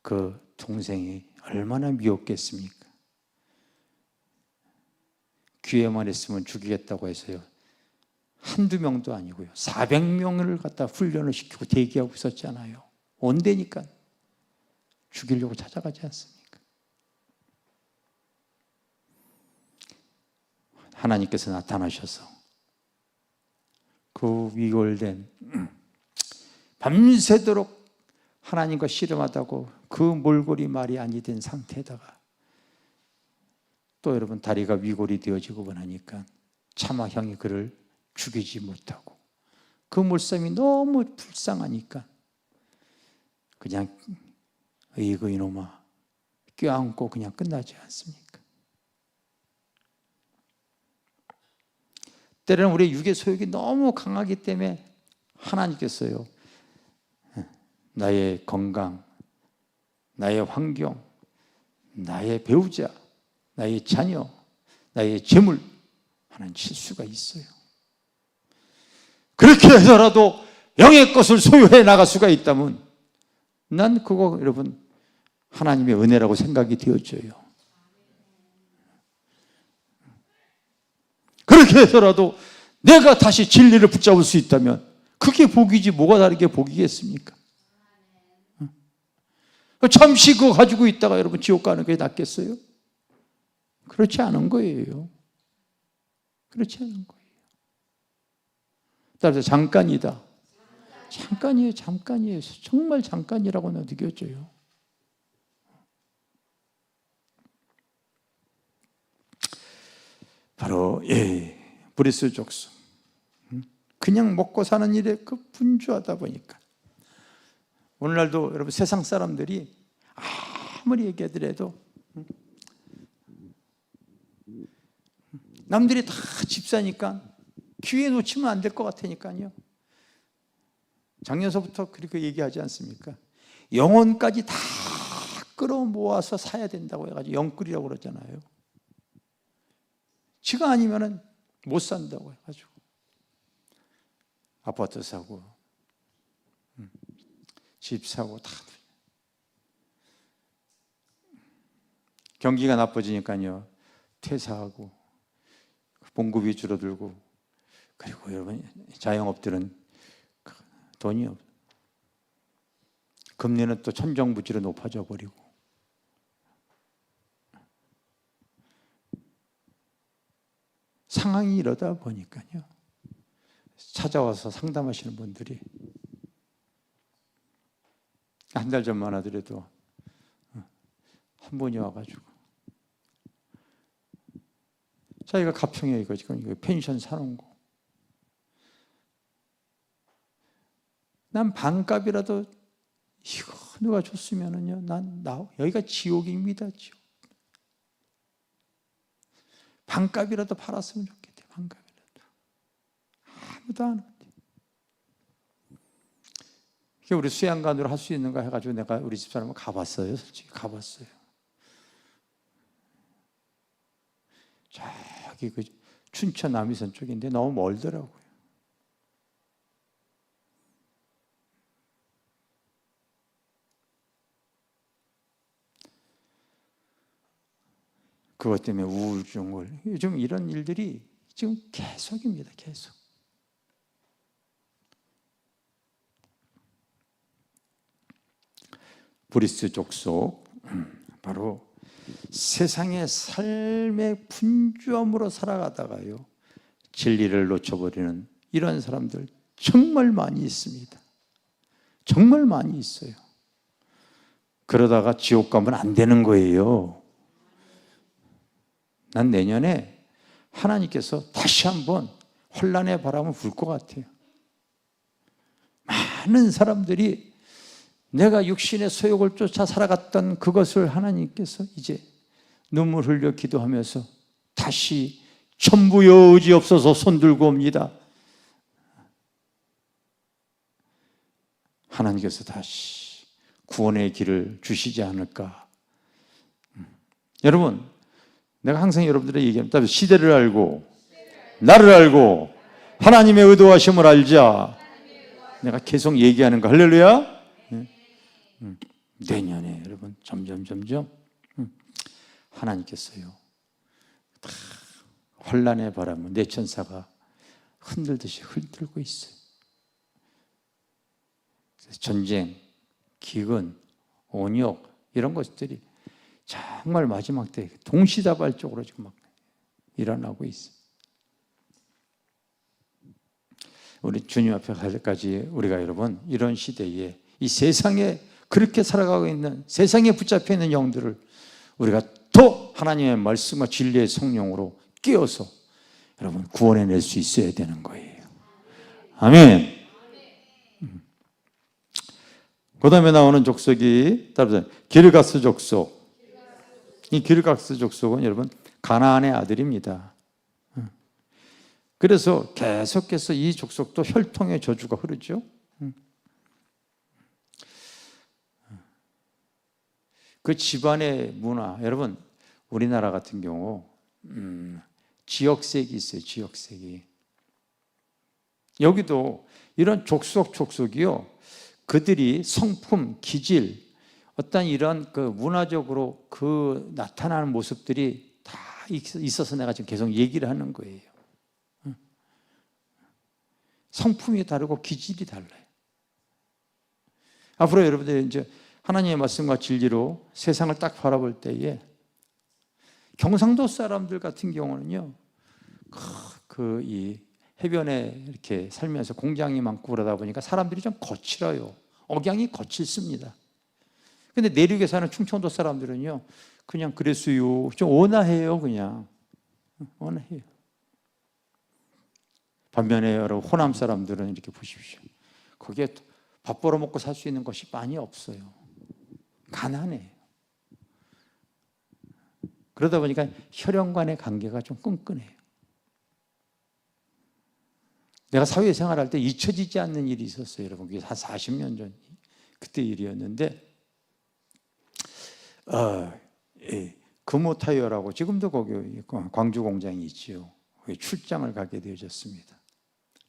그 동생이 얼마나 미웠겠습니까? 기회만 있으면 죽이겠다고 해서요. 한두 명도 아니고요. 400명을 갖다 훈련을 시키고 대기하고 있었잖아요. 온대니까 죽이려고 찾아가지 않습니까? 하나님께서 나타나셔서 그 위골된 밤새도록 하나님과 씨름하다고 그 몰골이 말이 아니 된 상태에다가 또 여러분 다리가 위골이 되어지고 하니까 차마 형이 그를 죽이지 못하고 그 물싸움이 너무 불쌍하니까 그냥 이거 이놈아 껴안고 그냥 끝나지 않습니까? 때로는 우리의 육의 소욕이 너무 강하기 때문에 하나님께서요 나의 건강, 나의 환경, 나의 배우자, 나의 자녀, 나의 재물 하나님 칠 수가 있어요. 그렇게 해서라도 영의 것을 소유해 나갈 수가 있다면 난 그거 여러분 하나님의 은혜라고 생각이 되어져요. 그렇게 해서라도 내가 다시 진리를 붙잡을 수 있다면 그게 복이지 뭐가 다르게 복이겠습니까? 잠시 그거 가지고 있다가 여러분 지옥 가는 게 낫겠어요? 그렇지 않은 거예요. 그렇지 않은 거예요. 따라서 잠깐이다. 잠깐이에요. 잠깐이에요. 정말 잠깐이라고 느껴져요. 바로 브리스 족속. 그냥 먹고 사는 일에 분주하다 보니까 오늘날도 여러분 세상 사람들이 아무리 얘기하더라도 남들이 다 집 사니까 기회 놓치면 안 될 것 같으니까요. 작년서부터 그렇게 얘기하지 않습니까? 영혼까지 다 끌어모아서 사야 된다고 해가지고 영끌이라고 그러잖아요. 지가 아니면은 못 산다고 해가지고 아파트 사고 집 사고 다 경기가 나빠지니까요 퇴사하고 봉급이 줄어들고 그리고 여러분 자영업들은 돈이 없 금리는 또 천정부지로 높아져 버리고 상황이 이러다 보니까요 찾아와서 상담하시는 분들이 한 달 전만 하더라도 한 분이 와가지고 자기가 가평에 이거 지금 펜션 사놓은 거 난 반값이라도 이거 누가 줬으면은요 난 여기가 지옥입니다. 지옥. 반값이라도 팔았으면 좋겠대. 반값이라도 아무도 안 한대. 우리 수양관으로 할 수 있는가 해가지고 내가 우리 집사람을 가봤어요. 솔직히 가봤어요. 저기 그 춘천 남이선 쪽인데 너무 멀더라고요. 그것 때문에 우울증을 요즘 이런 일들이 지금 계속입니다. 계속. 브리스 족속 바로 세상의 삶의 분주함으로 살아가다가요 진리를 놓쳐버리는 이런 사람들 정말 많이 있습니다. 정말 많이 있어요. 그러다가 지옥 가면 안 되는 거예요. 난 내년에 하나님께서 다시 한번 혼란의 바람을 불 것 같아요. 많은 사람들이 내가 육신의 소욕을 쫓아 살아갔던 그것을 하나님께서 이제 눈물 흘려 기도하면서 다시 천부 여지 없어서 손들고 옵니다. 하나님께서 다시 구원의 길을 주시지 않을까. 여러분 내가 항상 여러분들에게 얘기합니다. 시대를 알고 나를 알고 하나님의 의도하심을 알자. 내가 계속 얘기하는 거 할렐루야. 내년에 여러분 점점 하나님께서요 다 혼란의 바람을 내 천사가 흔들듯이 흔들고 있어요. 전쟁, 기근, 온역 이런 것들이 정말 마지막 때 동시다발적으로 지금 막 일어나고 있어요. 우리 주님 앞에 갈 때까지 우리가 여러분 이런 시대에 이 세상에 그렇게 살아가고 있는 세상에 붙잡혀 있는 영들을 우리가 또 하나님의 말씀과 진리의 성령으로 깨어서 여러분 구원해낼 수 있어야 되는 거예요. 아멘. 그 다음에 나오는 족속이 따라서 기르가스 족속. 이 기르가스 족속은 여러분 가나안의 아들입니다. 그래서 계속해서 이 족속도 혈통의 저주가 흐르죠. 그 집안의 문화, 여러분 우리나라 같은 경우 지역색이 있어요. 지역색이. 여기도 이런 족속이요, 그들이 성품, 기질, 어떤 이런 그 문화적으로 그 나타나는 모습들이 다 있어서 내가 지금 계속 얘기를 하는 거예요. 성품이 다르고 기질이 달라요. 앞으로 여러분들 이제 하나님의 말씀과 진리로 세상을 딱 바라볼 때에 경상도 사람들 같은 경우는요, 이 해변에 이렇게 살면서 공장이 많고 그러다 보니까 사람들이 좀 거칠어요. 억양이 거칠습니다. 근데 내륙에 사는 충청도 사람들은요, 그냥 그랬어요. 좀 온화해요, 그냥. 온화해요. 반면에 여러분, 호남 사람들은 이렇게 보십시오. 거기에 밥 벌어 먹고 살 수 있는 것이 많이 없어요. 가난해요. 그러다 보니까 혈연 간의 관계가 좀 끈끈해요. 내가 사회생활할 때 잊혀지지 않는 일이 있었어요, 여러분. 그게 한 40년 전 그때 일이었는데, 금호타이어라고 지금도 거기 광주 공장이 있지요. 출장을 가게 되어졌습니다.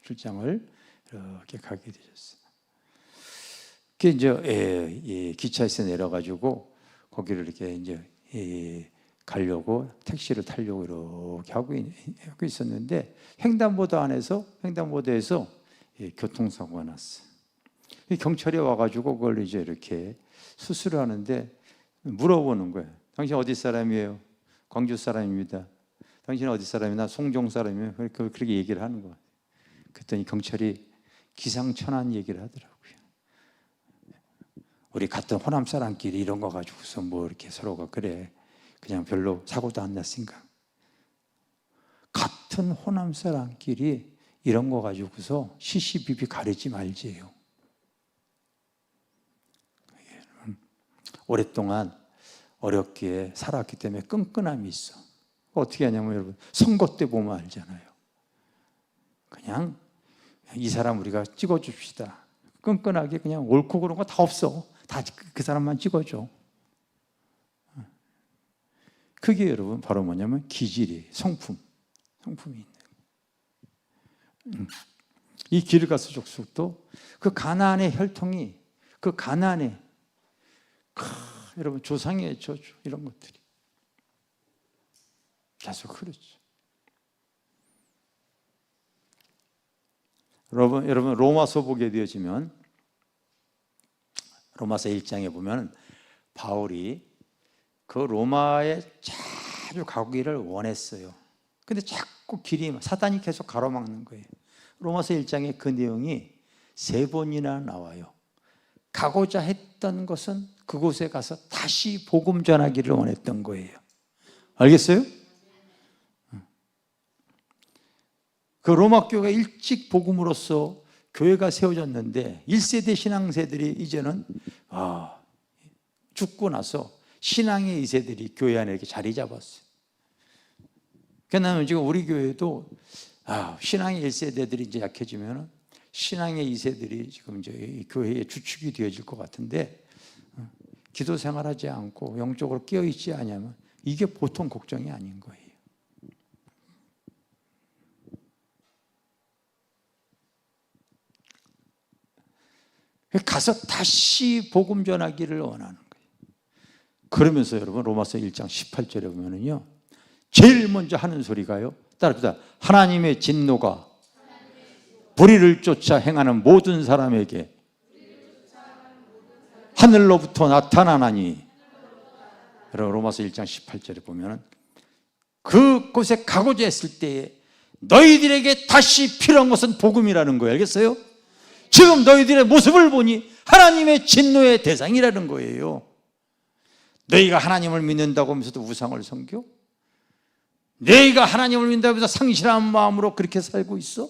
출장을 이렇게 가게 되셨어요. 그 이제 기차에서 내려가지고 거기를 이렇게 이제 가려고 택시를 타려고 이렇게 하고 있었는데 횡단보도에서 교통사고가 났어요. 경찰이 와가지고 그걸 이제 이렇게 수술을 하는데 물어보는 거예요. 당신 어디 사람이에요? 광주 사람입니다. 당신은 어디 사람이나 송정 사람이에요? 그렇게 얘기를 하는 거예요. 그랬더니 경찰이 기상천외한 얘기를 하더라고요. 우리 같은 호남 사람끼리 이런 거 가지고서 뭐 이렇게 서로가 그래, 그냥 별로 사고도 안 났으니까. 같은 호남 사람끼리 이런 거 가지고서 시시비비 가리지 말지요. 오랫동안 어렵게 살았기 때문에 끈끈함이 있어. 어떻게 하냐면 여러분, 선거 때 보면 알잖아요. 그냥 이 사람 우리가 찍어줍시다. 끈끈하게 그냥 옳고 그런 거 다 없어. 다 그 사람만 찍어줘. 그게 여러분 바로 뭐냐면 기질이, 성품이 있는. 이 기르가스 족속도 그 가나안의 혈통이, 그 가나안의 여러분 조상의 저주 이런 것들이 계속 흐르죠. 여러분 로마서 보게 되어지면 로마서 1장에 보면 바울이 그 로마에 자주 가기를 원했어요. 근데 자꾸 사단이 계속 가로막는 거예요. 로마서 1장에 그 내용이 3번이나 나와요. 가고자 했던 것은 그곳에 가서 다시 복음 전하기를 원했던 거예요. 알겠어요? 그 로마 교회가 일찍 복음으로써 교회가 세워졌는데 1세대 신앙세들이 이제는 죽고 나서 신앙의 2세들이 교회 안에 이렇게 자리 잡았어요. 그러나 지금 우리 교회도 신앙의 1세대들이 이제 약해지면 신앙의 2세들이 지금 이제 교회의 주축이 되어질 것 같은데, 기도 생활하지 않고 영적으로 깨어있지 않으면 이게 보통 걱정이 아닌 거예요. 가서 다시 복음 전하기를 원하는 거예요. 그러면서 여러분 로마서 1장 18절에 보면은요, 제일 먼저 하는 소리가요, 따라합시다. 하나님의 진노가 불의를 쫓아 행하는 모든 사람에게 하늘로부터 나타나나니. 여러분 로마서 1장 18절에 보면 그곳에 가고자 했을 때에 너희들에게 다시 필요한 것은 복음이라는 거예요. 알겠어요? 지금 너희들의 모습을 보니 하나님의 진노의 대상이라는 거예요. 너희가 하나님을 믿는다고 하면서도 우상을 섬겨? 너희가 하나님을 믿는다고 해서 상실한 마음으로 그렇게 살고 있어?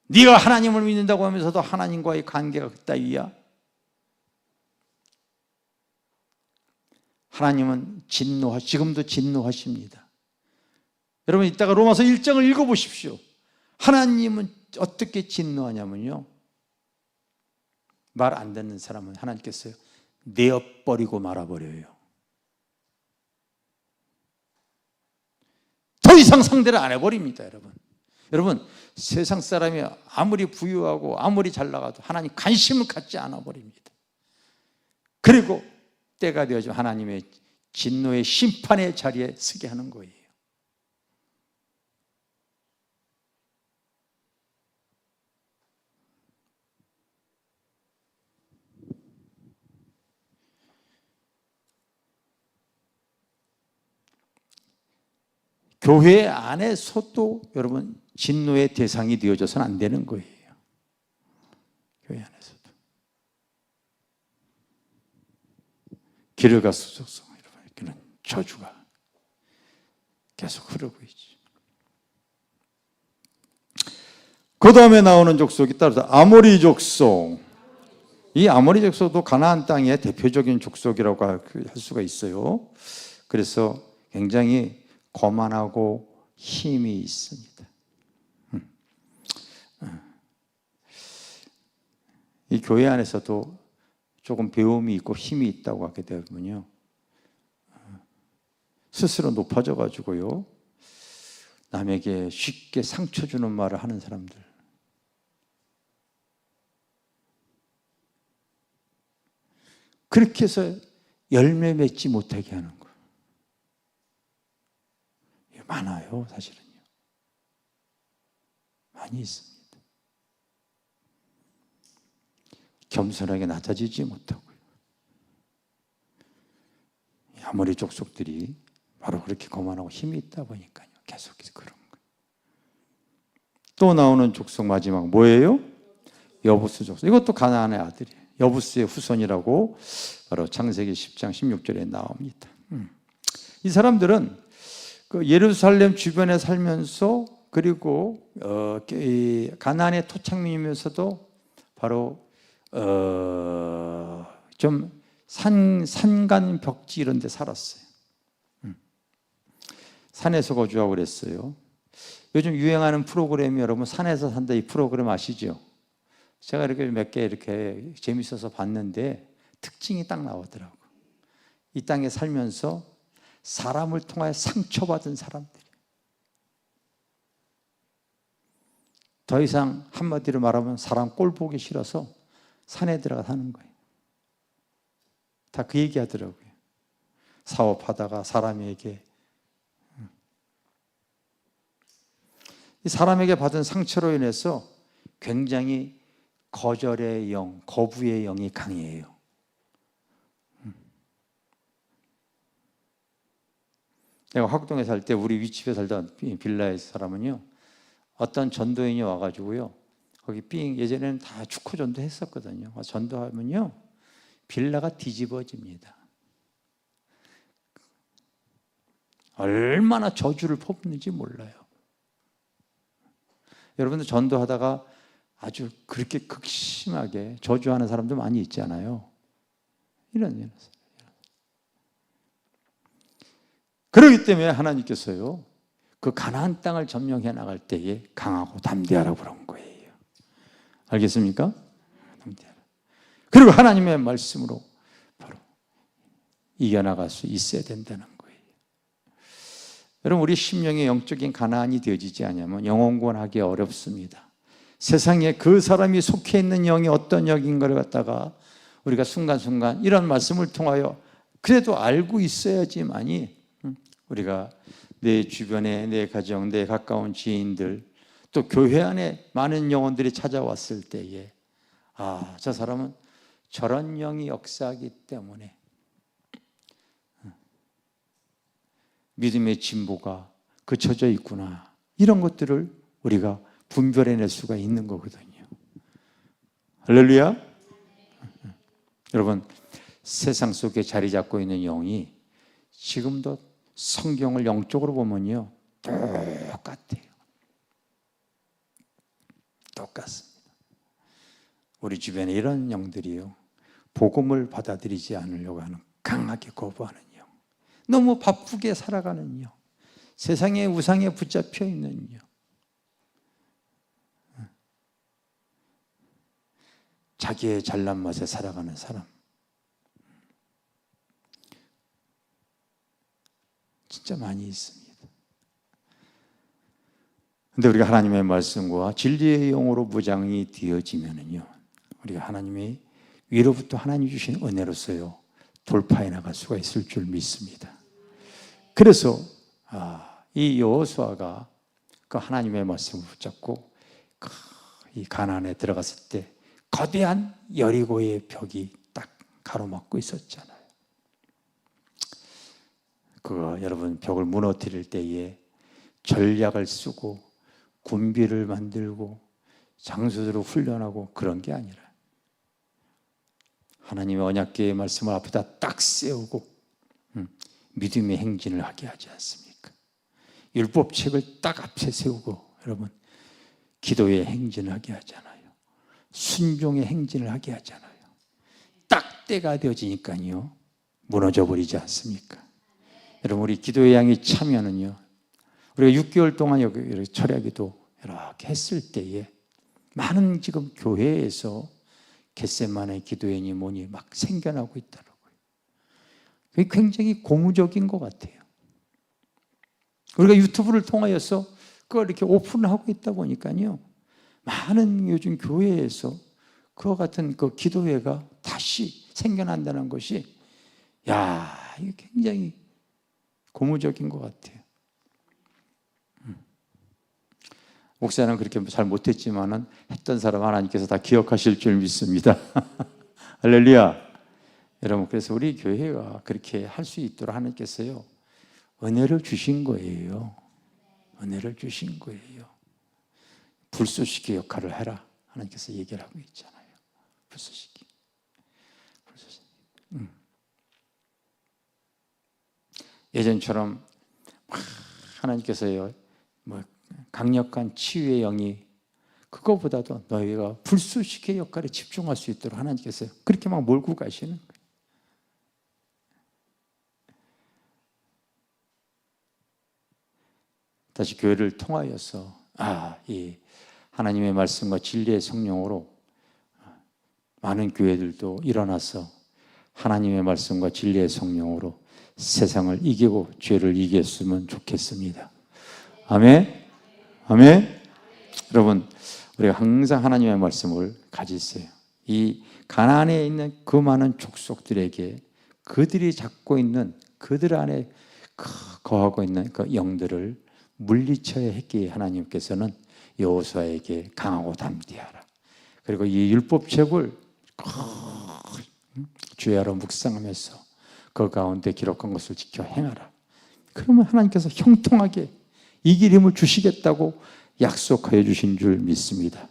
네가 하나님을 믿는다고 하면서도 하나님과의 관계가 그따위야? 하나님은 지금도 진노하십니다. 여러분 이따가 로마서 1장을 읽어보십시오. 하나님은 어떻게 진노하냐면요, 말 안 듣는 사람은 하나님께서 내어버리고 말아버려요. 더 상대를 안 해버립니다. 여러분 세상 사람이 아무리 부유하고 아무리 잘 나가도 하나님 관심을 갖지 않아 버립니다. 그리고 때가 되어지면 하나님의 진노의 심판의 자리에 서게 하는 거예요. 교회 안에서도 여러분 진노의 대상이 되어져서는 안 되는 거예요. 교회 안에서도. 길을 가소서 이렇게는 저주가 계속 흐르고 있죠. 그 다음에 나오는 족속이 따라서 아모리 족속. 이 아모리 족속도 가나안 땅의 대표적인 족속이라고 할 수가 있어요. 그래서 굉장히 거만하고 힘이 있습니다. 이 교회 안에서도 조금 배움이 있고 힘이 있다고 하게 되면요, 스스로 높아져 가지고요 남에게 쉽게 상처 주는 말을 하는 사람들, 그렇게 해서 열매 맺지 못하게 하는 거예요. 많아요, 사실은요. 많이 있습니다. 겸손하게 낮아지지 못하고요. 아모리 족속들이 바로 그렇게 거만하고 힘이 있다 보니까요, 계속해서 그런 거예요. 또 나오는 족속 마지막 뭐예요? 여부스 족속. 이것도 가나안의 아들이에요. 여부스의 후손이라고 바로 창세기 10장 16절에 나옵니다. 이 사람들은 그 예루살렘 주변에 살면서, 그리고 가나안의 토착민이면서도 바로 좀 산간 벽지 이런 데 살았어요. 산에서 거주하고 그랬어요. 요즘 유행하는 프로그램이, 여러분 산에서 산다 이 프로그램 아시죠? 제가 이렇게 몇 개 이렇게 재밌어서 봤는데 특징이 딱 나오더라고. 이 땅에 살면서 사람을 통하여 상처받은 사람들이, 더 이상 한마디로 말하면 사람 꼴 보기 싫어서 산에 들어가 사는 거예요. 다 그 얘기 하더라고요. 사업하다가 사람에게, 이 사람에게 받은 상처로 인해서 굉장히 거절의 영, 거부의 영이 강해요. 내가 화곡동에 살 때 우리 윗집에 살던 빌라의 사람은요, 어떤 전도인이 와가지고요, 거기 예전에는 다 축구 전도 했었거든요. 전도하면요 빌라가 뒤집어집니다. 얼마나 저주를 퍼붓는지 몰라요. 여러분들 전도하다가 아주 그렇게 극심하게 저주하는 사람도 많이 있잖아요. 이런. 그렇기 때문에 하나님께서요, 그 가나안 땅을 점령해 나갈 때에 강하고 담대하라고 그런 거예요. 알겠습니까? 담대하라. 그리고 하나님의 말씀으로 바로 이겨나갈 수 있어야 된다는 거예요. 여러분, 우리 심령의 영적인 가나안이 되어지지 않으면 영혼권하기 어렵습니다. 세상에 그 사람이 속해 있는 영이 어떤 영인가를 갖다가 우리가 순간순간 이런 말씀을 통하여 그래도 알고 있어야지만이 우리가 내 주변에, 내 가정, 내 가까운 지인들, 또 교회 안에 많은 영혼들이 찾아왔을 때에 아, 저 사람은 저런 영이 역사하기 때문에 믿음의 진보가 그쳐져 있구나, 이런 것들을 우리가 분별해낼 수가 있는 거거든요. 할렐루야. 여러분, 세상 속에 자리 잡고 있는 영이 지금도 성경을 영적으로 보면요 똑같아요. 똑같습니다. 우리 주변에 이런 영들이요, 복음을 받아들이지 않으려고 하는, 강하게 거부하는 영, 너무 바쁘게 살아가는 영, 세상의 우상에 붙잡혀 있는 영, 자기의 잘난 맛에 살아가는 사람, 진짜 많이 있습니다. 근데 우리가 하나님의 말씀과 진리의 영으로 무장이 되어지면은요, 우리가 하나님의 위로부터 하나님 주신 은혜로서요 돌파해 나갈 수가 있을 줄 믿습니다. 그래서 이 여호수아가 그 하나님의 말씀을 붙잡고 이 가나안에 들어갔을 때 거대한 여리고의 벽이 딱 가로막고 있었잖아요. 그거 여러분, 벽을 무너뜨릴 때에 전략을 쓰고 군비를 만들고 장수들을 훈련하고 그런 게 아니라 하나님의 언약궤의 말씀을 앞에다 딱 세우고 믿음의 행진을 하게 하지 않습니까? 율법책을 딱 앞에 세우고 여러분 기도의 행진을 하게 하잖아요. 순종의 행진을 하게 하잖아요. 딱 때가 되어지니까요 무너져 버리지 않습니까? 여러분, 우리 기도의 양이 차면은요, 우리가 6개월 동안 여기 철야기도 이렇게 했을 때에 많은 지금 교회에서 겟세마네 기도회니 뭐니 막 생겨나고 있더라고요. 그게 굉장히 고무적인 것 같아요. 우리가 유튜브를 통하여서 그걸 이렇게 오픈하고 있다 보니까요, 많은 요즘 교회에서 그와 같은 그 기도회가 다시 생겨난다는 것이, 야, 이게 굉장히 고무적인 것 같아요. 목사는 그렇게 잘 못했지만은 했던 사람 하나님께서 다 기억하실 줄 믿습니다. 할렐루야. 여러분, 그래서 우리 교회가 그렇게 할 수 있도록 하나님께서요 은혜를 주신 거예요. 은혜를 주신 거예요. 불쏘시개 역할을 해라, 하나님께서 얘기를 하고 있잖아요. 불쏘시개. 예전처럼 하나님께서요 강력한 치유의 영이, 그거보다도 너희가 불쏘시개 역할에 집중할 수 있도록 하나님께서 그렇게 막 몰고 가시는 거예요. 다시 교회를 통하여서 이 하나님의 말씀과 진리의 성령으로 많은 교회들도 일어나서 하나님의 말씀과 진리의 성령으로 세상을 이기고 죄를 이겼으면 좋겠습니다. 아멘. 아멘. 여러분, 우리가 항상 하나님의 말씀을 가지세요. 이 가나안에 있는 그 많은 족속들에게 그들이 잡고 있는, 그들 안에 거하고 있는 그 영들을 물리쳐야 했기에 하나님께서는 여호수아에게 강하고 담대하라, 그리고 이 율법책을 주야로 묵상하면서 그 가운데 기록한 것을 지켜 행하라. 그러면 하나님께서 형통하게 이길 힘을 주시겠다고 약속하여 주신 줄 믿습니다.